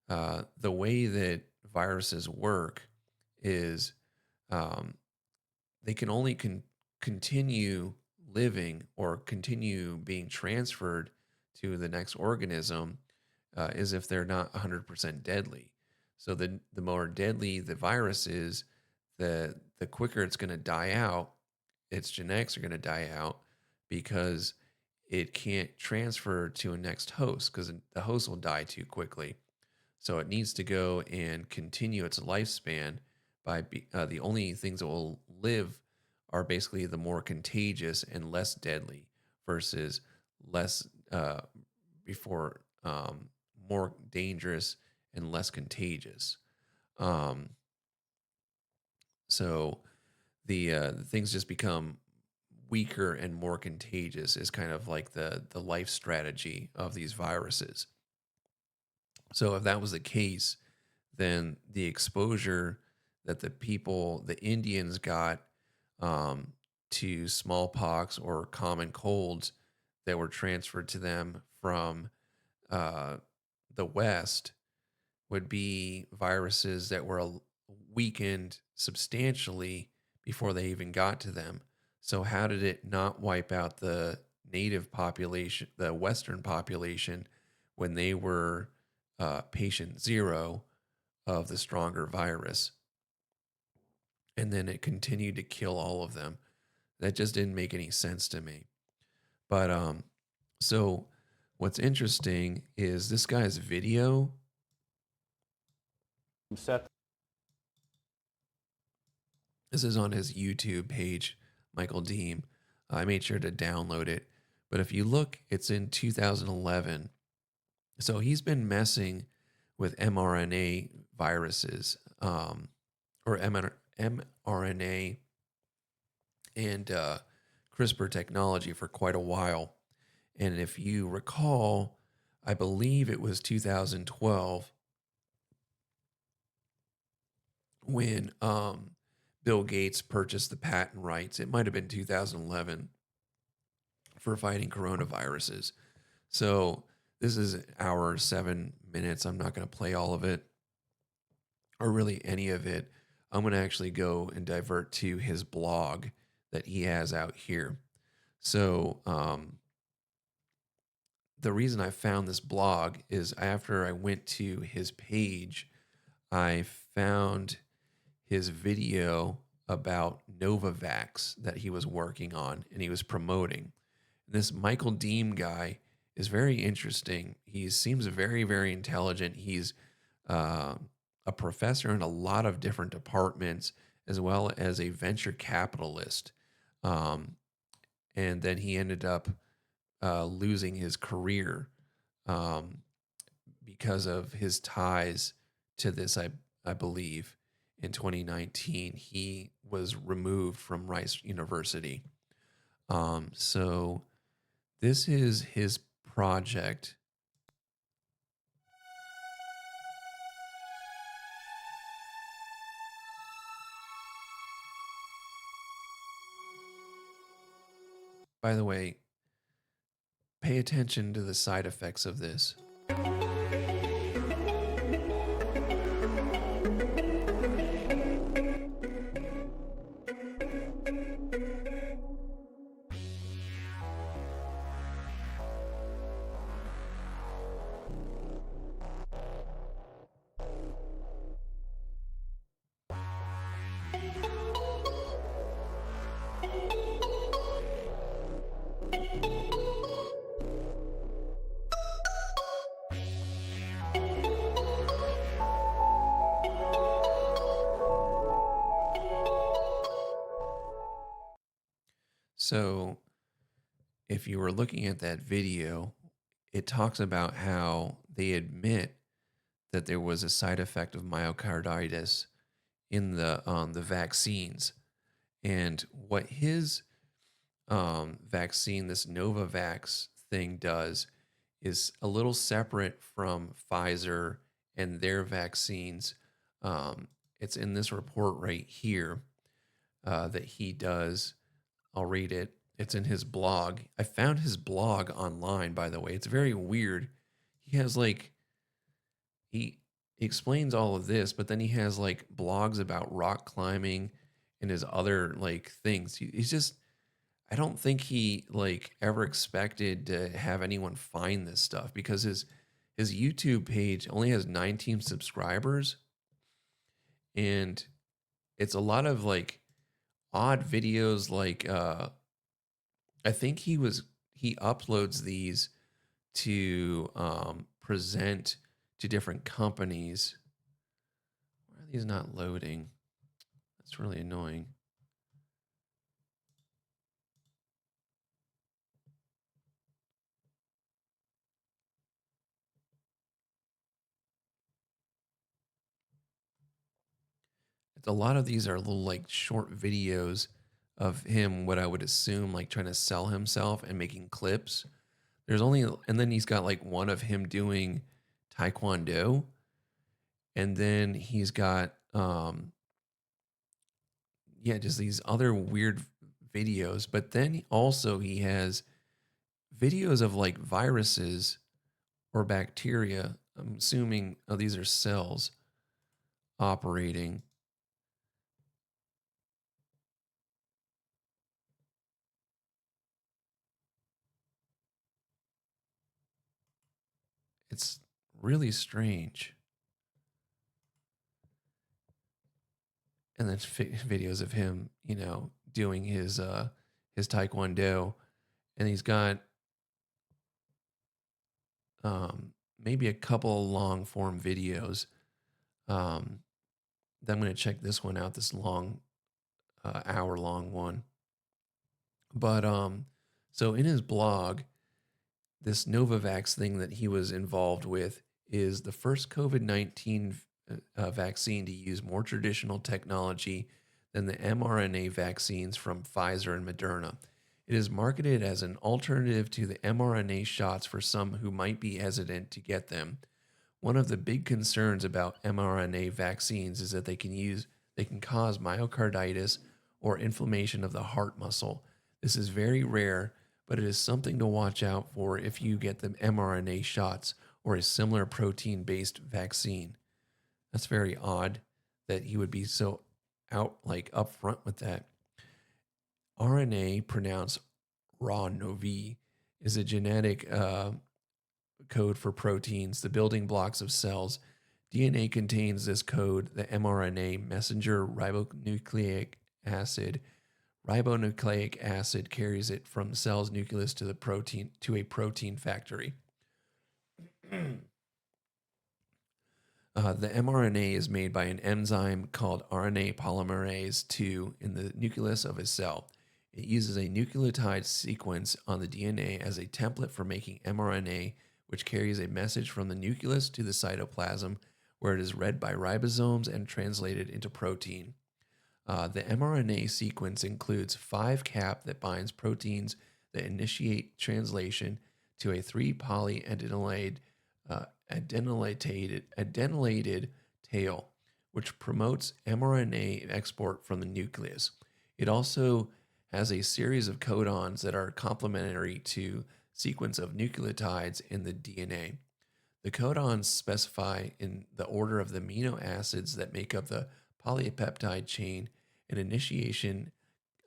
the way that viruses work is um, they can only continue living or continue being transferred to the next organism is if they're not 100% deadly. So the more deadly the virus is, the quicker it's going to die out. Its genetics are going to die out because it can't transfer to a next host because the host will die too quickly. So it needs to go and continue its lifespan by the only things that will live are basically the more contagious and less deadly versus less before more dangerous and less contagious. Um, so the things just become weaker and more contagious is kind of like the life strategy of these viruses. So if that was the case, then the exposure that the Indians got to smallpox or common colds that were transferred to them from uh, the West would be viruses that were weakened substantially before they even got to them. So, how did it not wipe out the native population, the Western population, when they were patient zero of the stronger virus? And then it continued to kill all of them. That just didn't make any sense to me. But so what's interesting is this guy's video. Set This is on his YouTube page, Michael Deem. I made sure to download it. But if you look, it's in 2011. So he's been messing with mRNA viruses, or mRNA and CRISPR technology for quite a while. And if you recall, I believe it was 2012 when Bill Gates purchased the patent rights. It might have been 2011 for fighting coronaviruses. So this is an hour, 7 minutes. I'm not going to play all of it or really any of it. I'm going to actually go and divert to his blog that he has out here. So the reason I found this blog is after I went to his page, I found his video about Novavax that he was working on and he was promoting. This Michael Deem guy is very interesting. He seems very, very intelligent. He's a professor in a lot of different departments, as well as a venture capitalist. And then he ended up losing his career because of his ties to this, I believe. In 2019, he was removed from Rice University. So this is his project. By the way, pay attention to the side effects of this. So, if you were looking at that video, it talks about how they admit that there was a side effect of myocarditis in the vaccines, and what his vaccine, this Novavax thing, does is a little separate from Pfizer and their vaccines. It's in this report right here that he does. I'll read it. It's in his blog. I found his blog online, by the way. It's very weird. He has he explains all of this, but then he has like blogs about rock climbing and his other like things. He's just, I don't think he like ever expected to have anyone find this stuff because his YouTube page only has 19 subscribers, and it's a lot of like odd videos. Like I think he uploads these to present to different companies. Why are these not loading? That's really annoying. A lot of these are little like short videos of him, what I would assume like trying to sell himself and making clips. There's only, and then he's got like one of him doing taekwondo, and then he's got yeah, just these other weird videos, but then also he has videos of like viruses or bacteria. I'm assuming, oh, these are cells operating. It's really strange. And then videos of him, doing his taekwondo, and he's got maybe a couple long form videos. Then I'm going to check this one out, this long hour long one. But so in his blog, this Novavax thing that he was involved with is the first COVID-19 vaccine to use more traditional technology than the mRNA vaccines from Pfizer and Moderna. It is marketed as an alternative to the mRNA shots for some who might be hesitant to get them. One of the big concerns about mRNA vaccines is that they can cause myocarditis or inflammation of the heart muscle. This is very rare, but it is something to watch out for if you get the mRNA shots or a similar protein-based vaccine. That's very odd that he would be so upfront with that. RNA, pronounced RNA, is a genetic code for proteins, the building blocks of cells. DNA contains this code, the mRNA messenger ribonucleic acid. Ribonucleic acid carries it from the cell's nucleus to a protein factory. The mRNA is made by an enzyme called RNA polymerase II in the nucleus of a cell. It uses a nucleotide sequence on the DNA as a template for making mRNA, which carries a message from the nucleus to the cytoplasm, where it is read by ribosomes and translated into protein. The mRNA sequence includes 5' that binds proteins that initiate translation to a 3-polyadenylated adenylated tail, which promotes mRNA export from the nucleus. It also has a series of codons that are complementary to sequence of nucleotides in the DNA. The codons specify in the order of the amino acids that make up the polypeptide chain. An initiation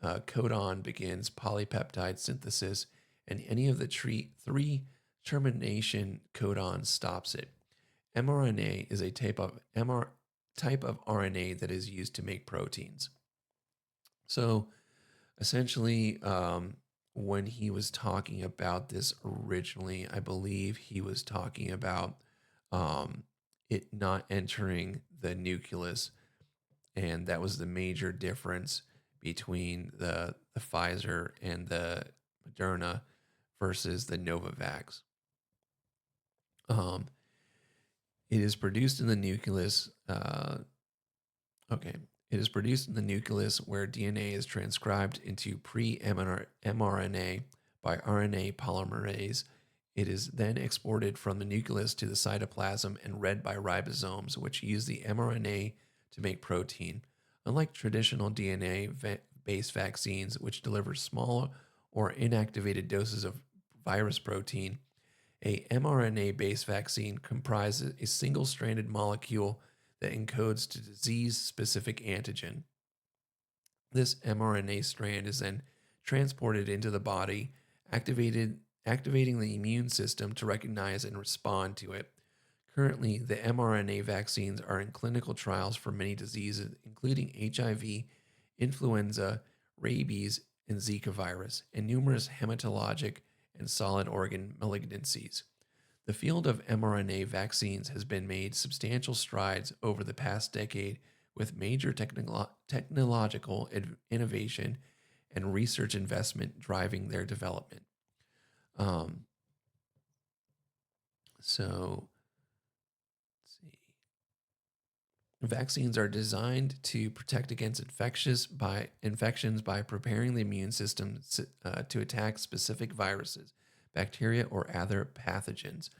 codon begins polypeptide synthesis, and any of the three termination codons stops it. mRNA is a type of RNA that is used to make proteins. So essentially, when he was talking about this originally, I believe he was talking about it not entering the nucleus, and that was the major difference between the Pfizer and the Moderna versus the Novavax. It is produced in the nucleus. It is produced in the nucleus where DNA is transcribed into pre-mRNA by RNA polymerase. It is then exported from the nucleus to the cytoplasm and read by ribosomes, which use the mRNA to make protein. Unlike traditional DNA-based vaccines, which deliver small or inactivated doses of virus protein, a mRNA-based vaccine comprises a single-stranded molecule that encodes to disease-specific antigen. This mRNA strand is then transported into the body, activating the immune system to recognize and respond to it. Currently, the mRNA vaccines are in clinical trials for many diseases, including HIV, influenza, rabies, and Zika virus, and numerous hematologic and solid organ malignancies. The field of mRNA vaccines has been made substantial strides over the past decade, with major technological innovation and research investment driving their development. So, let's see. Vaccines are designed to protect against infections by preparing the immune system to attack specific viruses, bacteria, or other pathogens.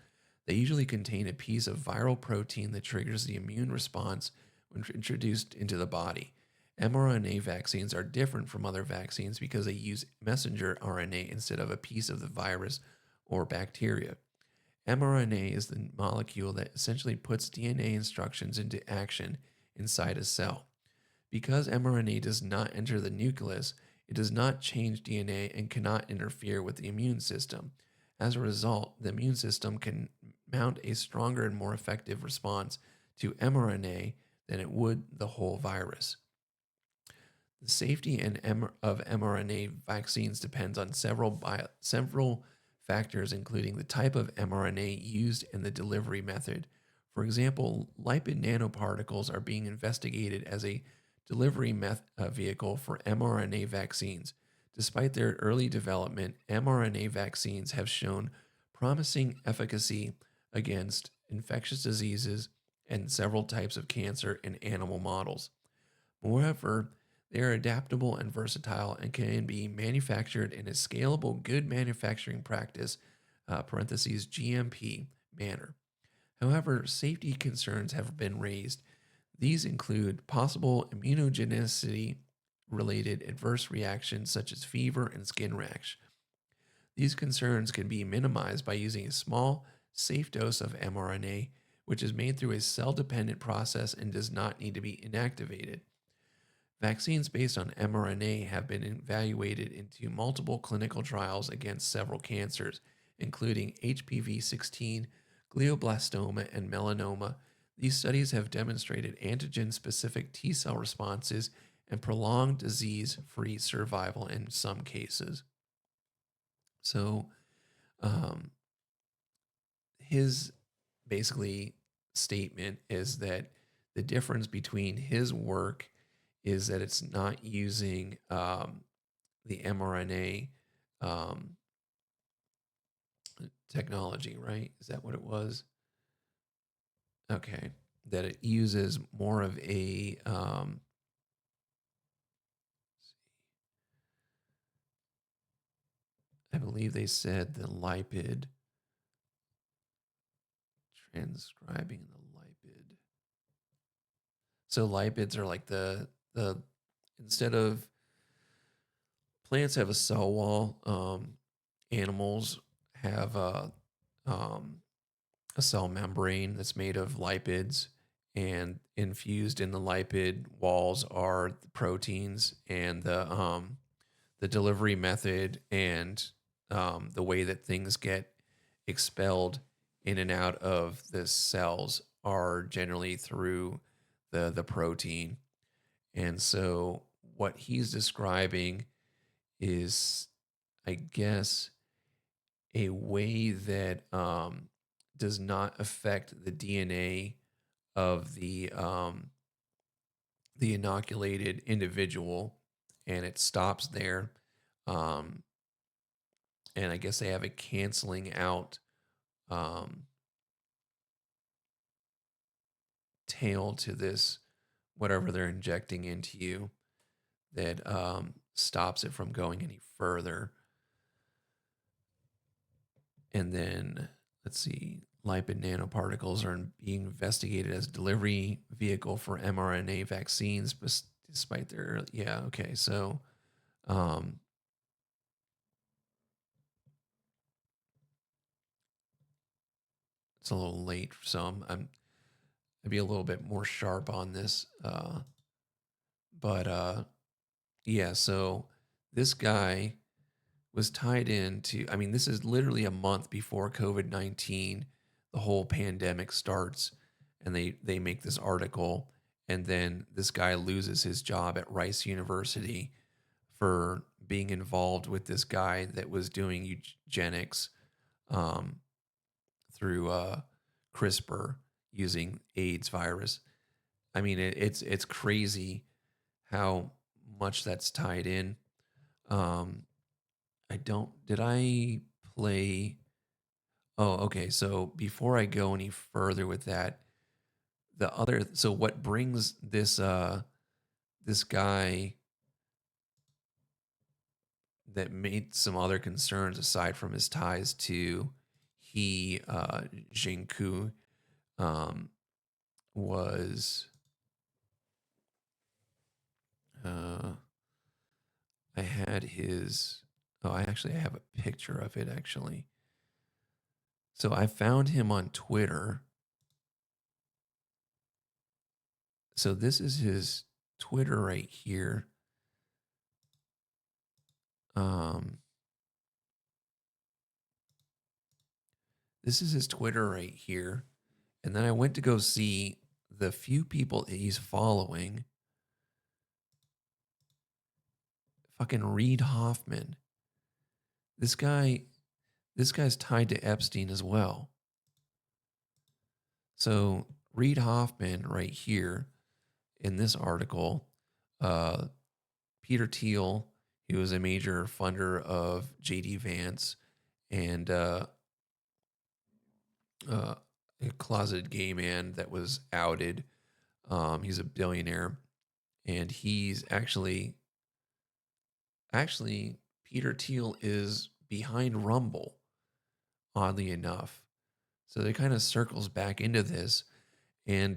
They usually contain a piece of viral protein that triggers the immune response when introduced into the body. mRNA vaccines are different from other vaccines because they use messenger RNA instead of a piece of the virus or bacteria. mRNA is the molecule that essentially puts DNA instructions into action inside a cell. Because mRNA does not enter the nucleus, it does not change DNA and cannot interfere with the immune system. As a result, the immune system can mount a stronger and more effective response to mRNA than it would the whole virus. The safety of mRNA vaccines depends on several factors, including the type of mRNA used and the delivery method. For example, lipid nanoparticles are being investigated as a delivery vehicle for mRNA vaccines. Despite their early development, mRNA vaccines have shown promising efficacy against infectious diseases and several types of cancer in animal models. Moreover, they are adaptable and versatile and can be manufactured in a scalable, good manufacturing practice parentheses GMP manner. However, safety concerns have been raised. These include possible immunogenicity related adverse reactions such as fever and skin rash. These concerns can be minimized by using a small, safe dose of mRNA, which is made through a cell-dependent process and does not need to be inactivated. Vaccines based on mRNA have been evaluated into multiple clinical trials against several cancers, including HPV-16, glioblastoma, and melanoma. These studies have demonstrated antigen-specific T-cell responses and prolonged disease-free survival in some cases. So, his basically statement is that the difference between his work is that it's not using the mRNA technology, right? Is that what it was? Okay. That it uses more of a I believe they said the lipid, transcribing the lipid. So lipids are like the instead of plants have a cell wall, animals have a cell membrane that's made of lipids, and infused in the lipid walls are the proteins and the delivery method and the way that things get expelled in and out of the cells are generally through the protein. And so what he's describing is, I guess, a way that does not affect the DNA of the inoculated individual, and it stops there. Um, and I guess they have a canceling out tail to this whatever they're injecting into you that stops it from going any further. And then, let's see, lipid nanoparticles are being investigated as delivery vehicle for mRNA vaccines, despite their, yeah, okay. So, it's a little late, so I'd be a little bit more sharp on this. But yeah, so this guy was tied into, I mean, this is literally a month before COVID-19, the whole pandemic starts, and they make this article, and then this guy loses his job at Rice University for being involved with this guy that was doing eugenics through CRISPR using AIDS virus. I mean, it's crazy how much that's tied in. Did I play? Oh, okay. So before I go any further with that, so what brings this guy that made some other concerns aside from his ties to Jinku, was, I had his. Oh, I have a picture of it actually. So I found him on Twitter. So this is his Twitter right here. This is his Twitter right here. And then I went to go see the few people that he's following. Fucking Reid Hoffman. This guy's tied to Epstein as well. So Reid Hoffman right here in this article, Peter Thiel, he was a major funder of J.D. Vance and a closeted gay man that was outed. He's a billionaire, and he's actually Peter Thiel is behind Rumble, oddly enough. So it kind of circles back into this. And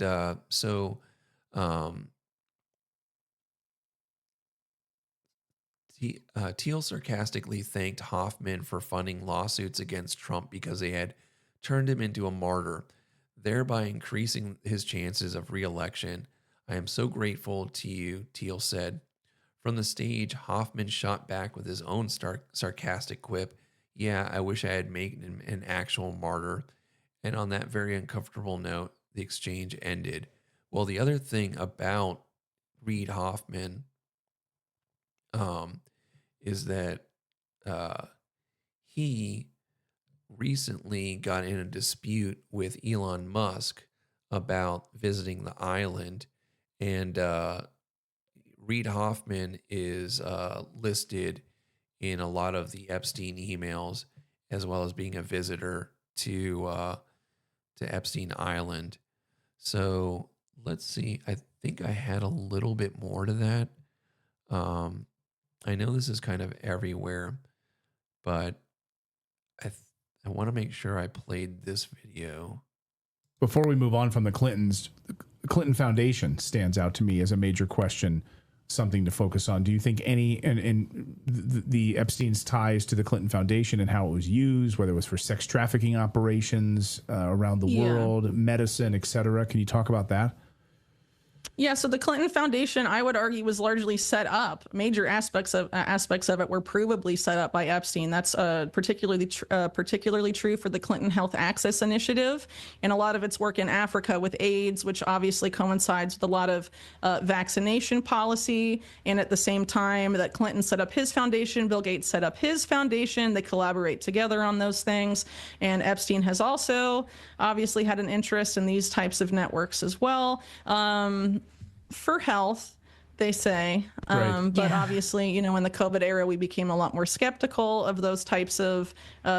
Thiel sarcastically thanked Hoffman for funding lawsuits against Trump because they had turned him into a martyr, thereby increasing his chances of re-election. I am so grateful to you, Thiel said. From the stage, Hoffman shot back with his own sarcastic quip, yeah, I wish I had made him an actual martyr. And on that very uncomfortable note, the exchange ended. Well, the other thing about Reid Hoffman is that he recently got in a dispute with Elon Musk about visiting the island. And Reid Hoffman is listed in a lot of the Epstein emails, as well as being a visitor to Epstein Island. So let's see. I think I had a little bit more to that. I know this is kind of everywhere, but I want to make sure I played this video. Before we move on from the Clintons, the Clinton Foundation stands out to me as a major question, something to focus on. Do you think any and the Epstein's ties to the Clinton Foundation and how it was used, whether it was for sex trafficking operations around the world, medicine, et cetera? Can you talk about that? Yeah, so the Clinton Foundation, I would argue, was largely set up. Major aspects of it were provably set up by Epstein. That's particularly true for the Clinton Health Access Initiative and a lot of its work in Africa with AIDS, which obviously coincides with a lot of vaccination policy. And at the same time that Clinton set up his foundation, Bill Gates set up his foundation. They collaborate together on those things. And Epstein has also obviously had an interest in these types of networks as well. For health, they say. But obviously, in the COVID era, we became a lot more skeptical of those types of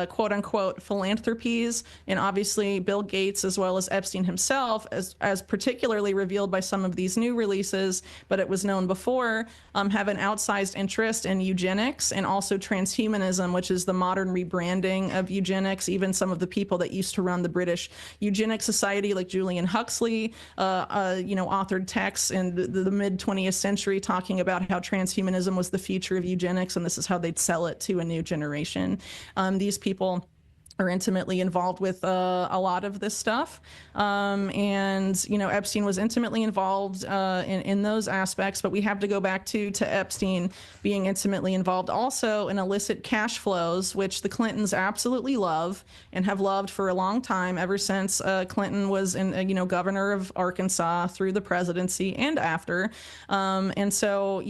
quote unquote philanthropies. And obviously, Bill Gates, as well as Epstein himself, as particularly revealed by some of these new releases, but it was known before, have an outsized interest in eugenics and also transhumanism, which is the modern rebranding of eugenics. Even some of the people that used to run the British Eugenics Society, like Julian Huxley, authored texts in the mid 20th century talking about how transhumanism was the future of eugenics, and this is how they'd sell it to a new generation. These people are intimately involved with a lot of this stuff. And, Epstein was intimately involved in those aspects, but we have to go back to Epstein being intimately involved also in illicit cash flows, which the Clintons absolutely love and have loved for a long time, ever since Clinton was governor of Arkansas through the presidency and after. And so,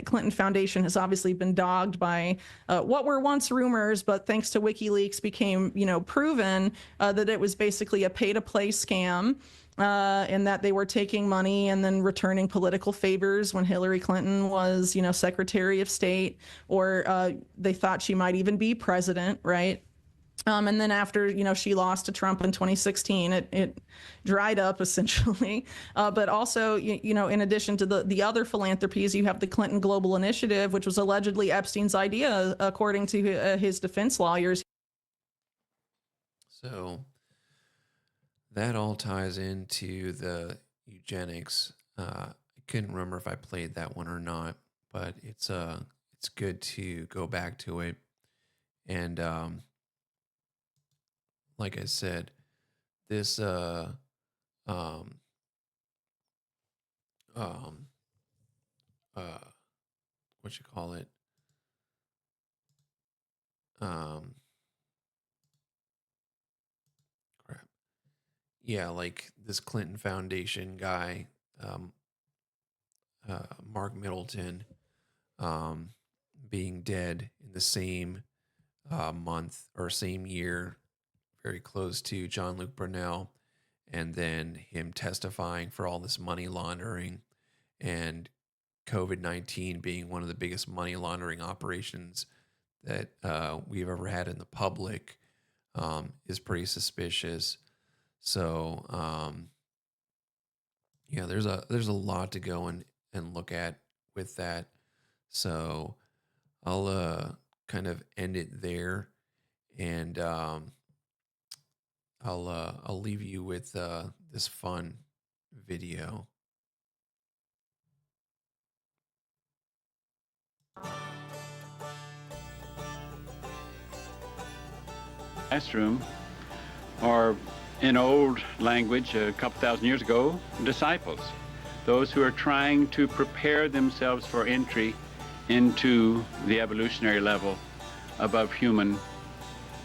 Clinton Foundation has obviously been dogged by what were once rumors, but thanks to WikiLeaks became proven that it was basically a pay-to-play scam, and that they were taking money and then returning political favors when Hillary Clinton was, Secretary of State, or they thought she might even be president, right? And then after, she lost to Trump in 2016, it dried up essentially. But also, in addition to the other philanthropies, you have the Clinton Global Initiative, which was allegedly Epstein's idea, according to his defense lawyers. So that all ties into the eugenics. I couldn't remember if I played that one or not, but it's good to go back to it. And like I said, this um um uh what you call it? Um Crap. Yeah, like this Clinton Foundation guy, um Mark Middleton, um being dead in the same month or same year, very close to John Luke Brunel, and then him testifying for all this money laundering, and COVID-19 being one of the biggest money laundering operations that we've ever had in the public, is pretty suspicious. So yeah, there's a lot to go and look at with that. So I'll kind of end it there, and I'll leave you with this fun video. Classroom, or in old language, a couple thousand years ago, disciples, those who are trying to prepare themselves for entry into the evolutionary level above human,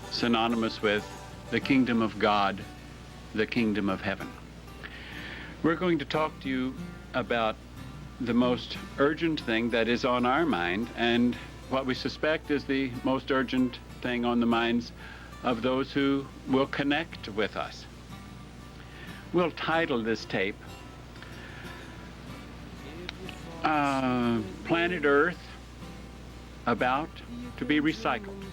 synonymous with the kingdom of God, the kingdom of heaven. We're going to talk to you about the most urgent thing that is on our mind, and what we suspect is the most urgent thing on the minds of those who will connect with us. We'll title this tape Planet Earth About to be Recycled.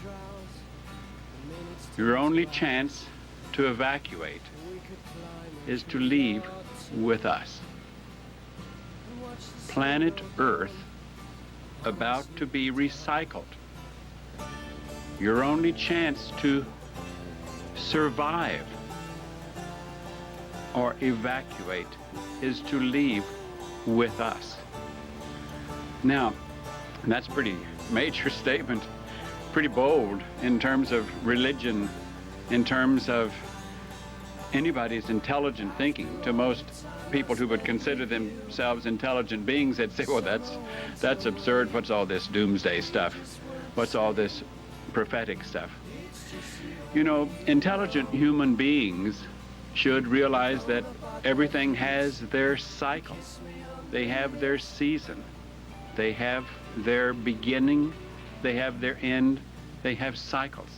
Your only chance to evacuate is to leave with us. Planet Earth about to be recycled. Your only chance to survive or evacuate is to leave with us. Now, that's a pretty major statement, pretty bold in terms of religion, in terms of anybody's intelligent thinking. To most people who would consider themselves intelligent beings, they'd say, well, that's absurd. What's all this doomsday stuff? What's all this prophetic stuff? You know, intelligent human beings should realize that everything has their cycle. They have their season. They have their beginning. They have their end. They have cycles.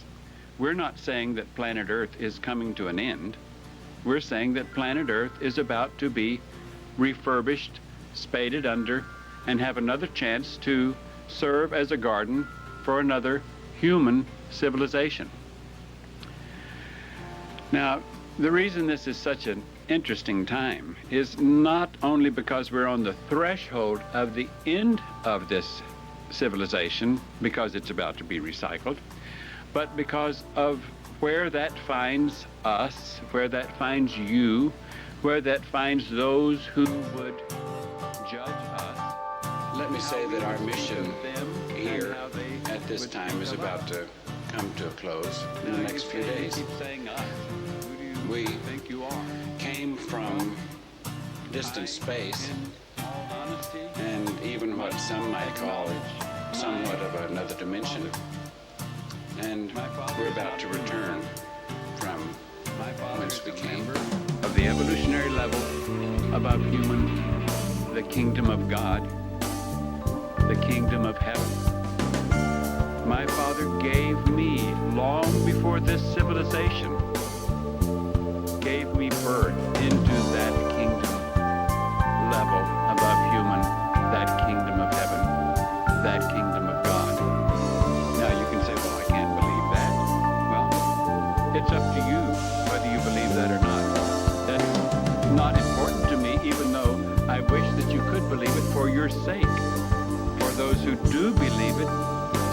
We're not saying that planet Earth is coming to an end. We're saying that planet Earth is about to be refurbished, spaded under, and have another chance to serve as a garden for another human civilization. Now, the reason this is such an interesting time is not only because we're on the threshold of the end of this civilization, because it's about to be recycled, but because of where that finds us, where that finds you, where that finds those who would judge us. Let me say that our mission here at this time is about to come to a close in the next few days. We came from distant space, and even what some might call somewhat of another dimension. And we're about to return from whence we came. Of the evolutionary level above human, the kingdom of God, the kingdom of heaven. My Father gave me, long before this civilization, gave me birth into that kingdom level above human, that kingdom of heaven, that kingdom of God. Now you can say, well, I can't believe that. Well, it's up to you whether you believe that or not. That's not important to me, even though I wish that you could believe it for your sake. For those who do believe it,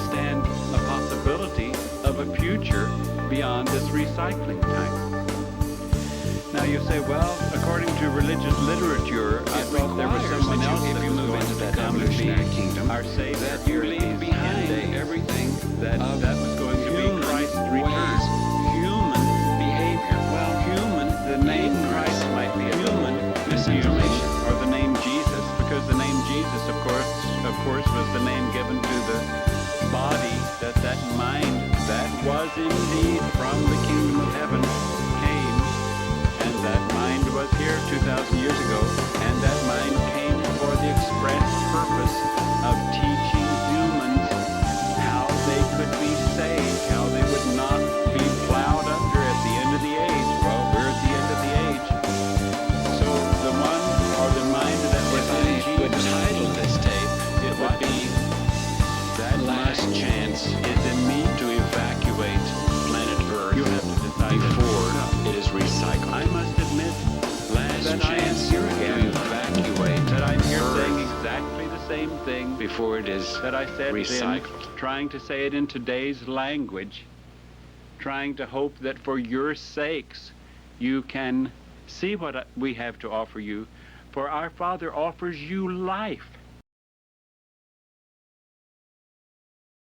stand a possibility of a future beyond this recycling time. Now you say, well, according to religious literature, I thought there was someone else missionary kingdom, our Savior that you here in leave these behind 10 days, everything that was going to be human Christ's return. ways, human behavior. Well, human, the name Christ might be a human little misinformation. confusing, or the name Jesus, because the name Jesus, of course, was the name given to the body, that mind that was indeed from the kingdom of heaven came, and that mind was here 2,000 years ago, and that mind came for the express purpose of teaching humans how they could be saved, how they would not be plowed under at the end of the age. Well, we're at the end of the age. So the one, or the mind that was in If I would Jesus, title this tape, it would be that Last mind Chance is in me. to Evacuate Planet Earth You have to decide that before yourself. it is recycled. I must admit Last that I am chance here to again, evacuate that I'm here saying Earth exactly the same thing before it is that I said recycled. then, trying to say it in today's language, trying to hope that for your sakes you can see what we have to offer you. For our Father offers you life.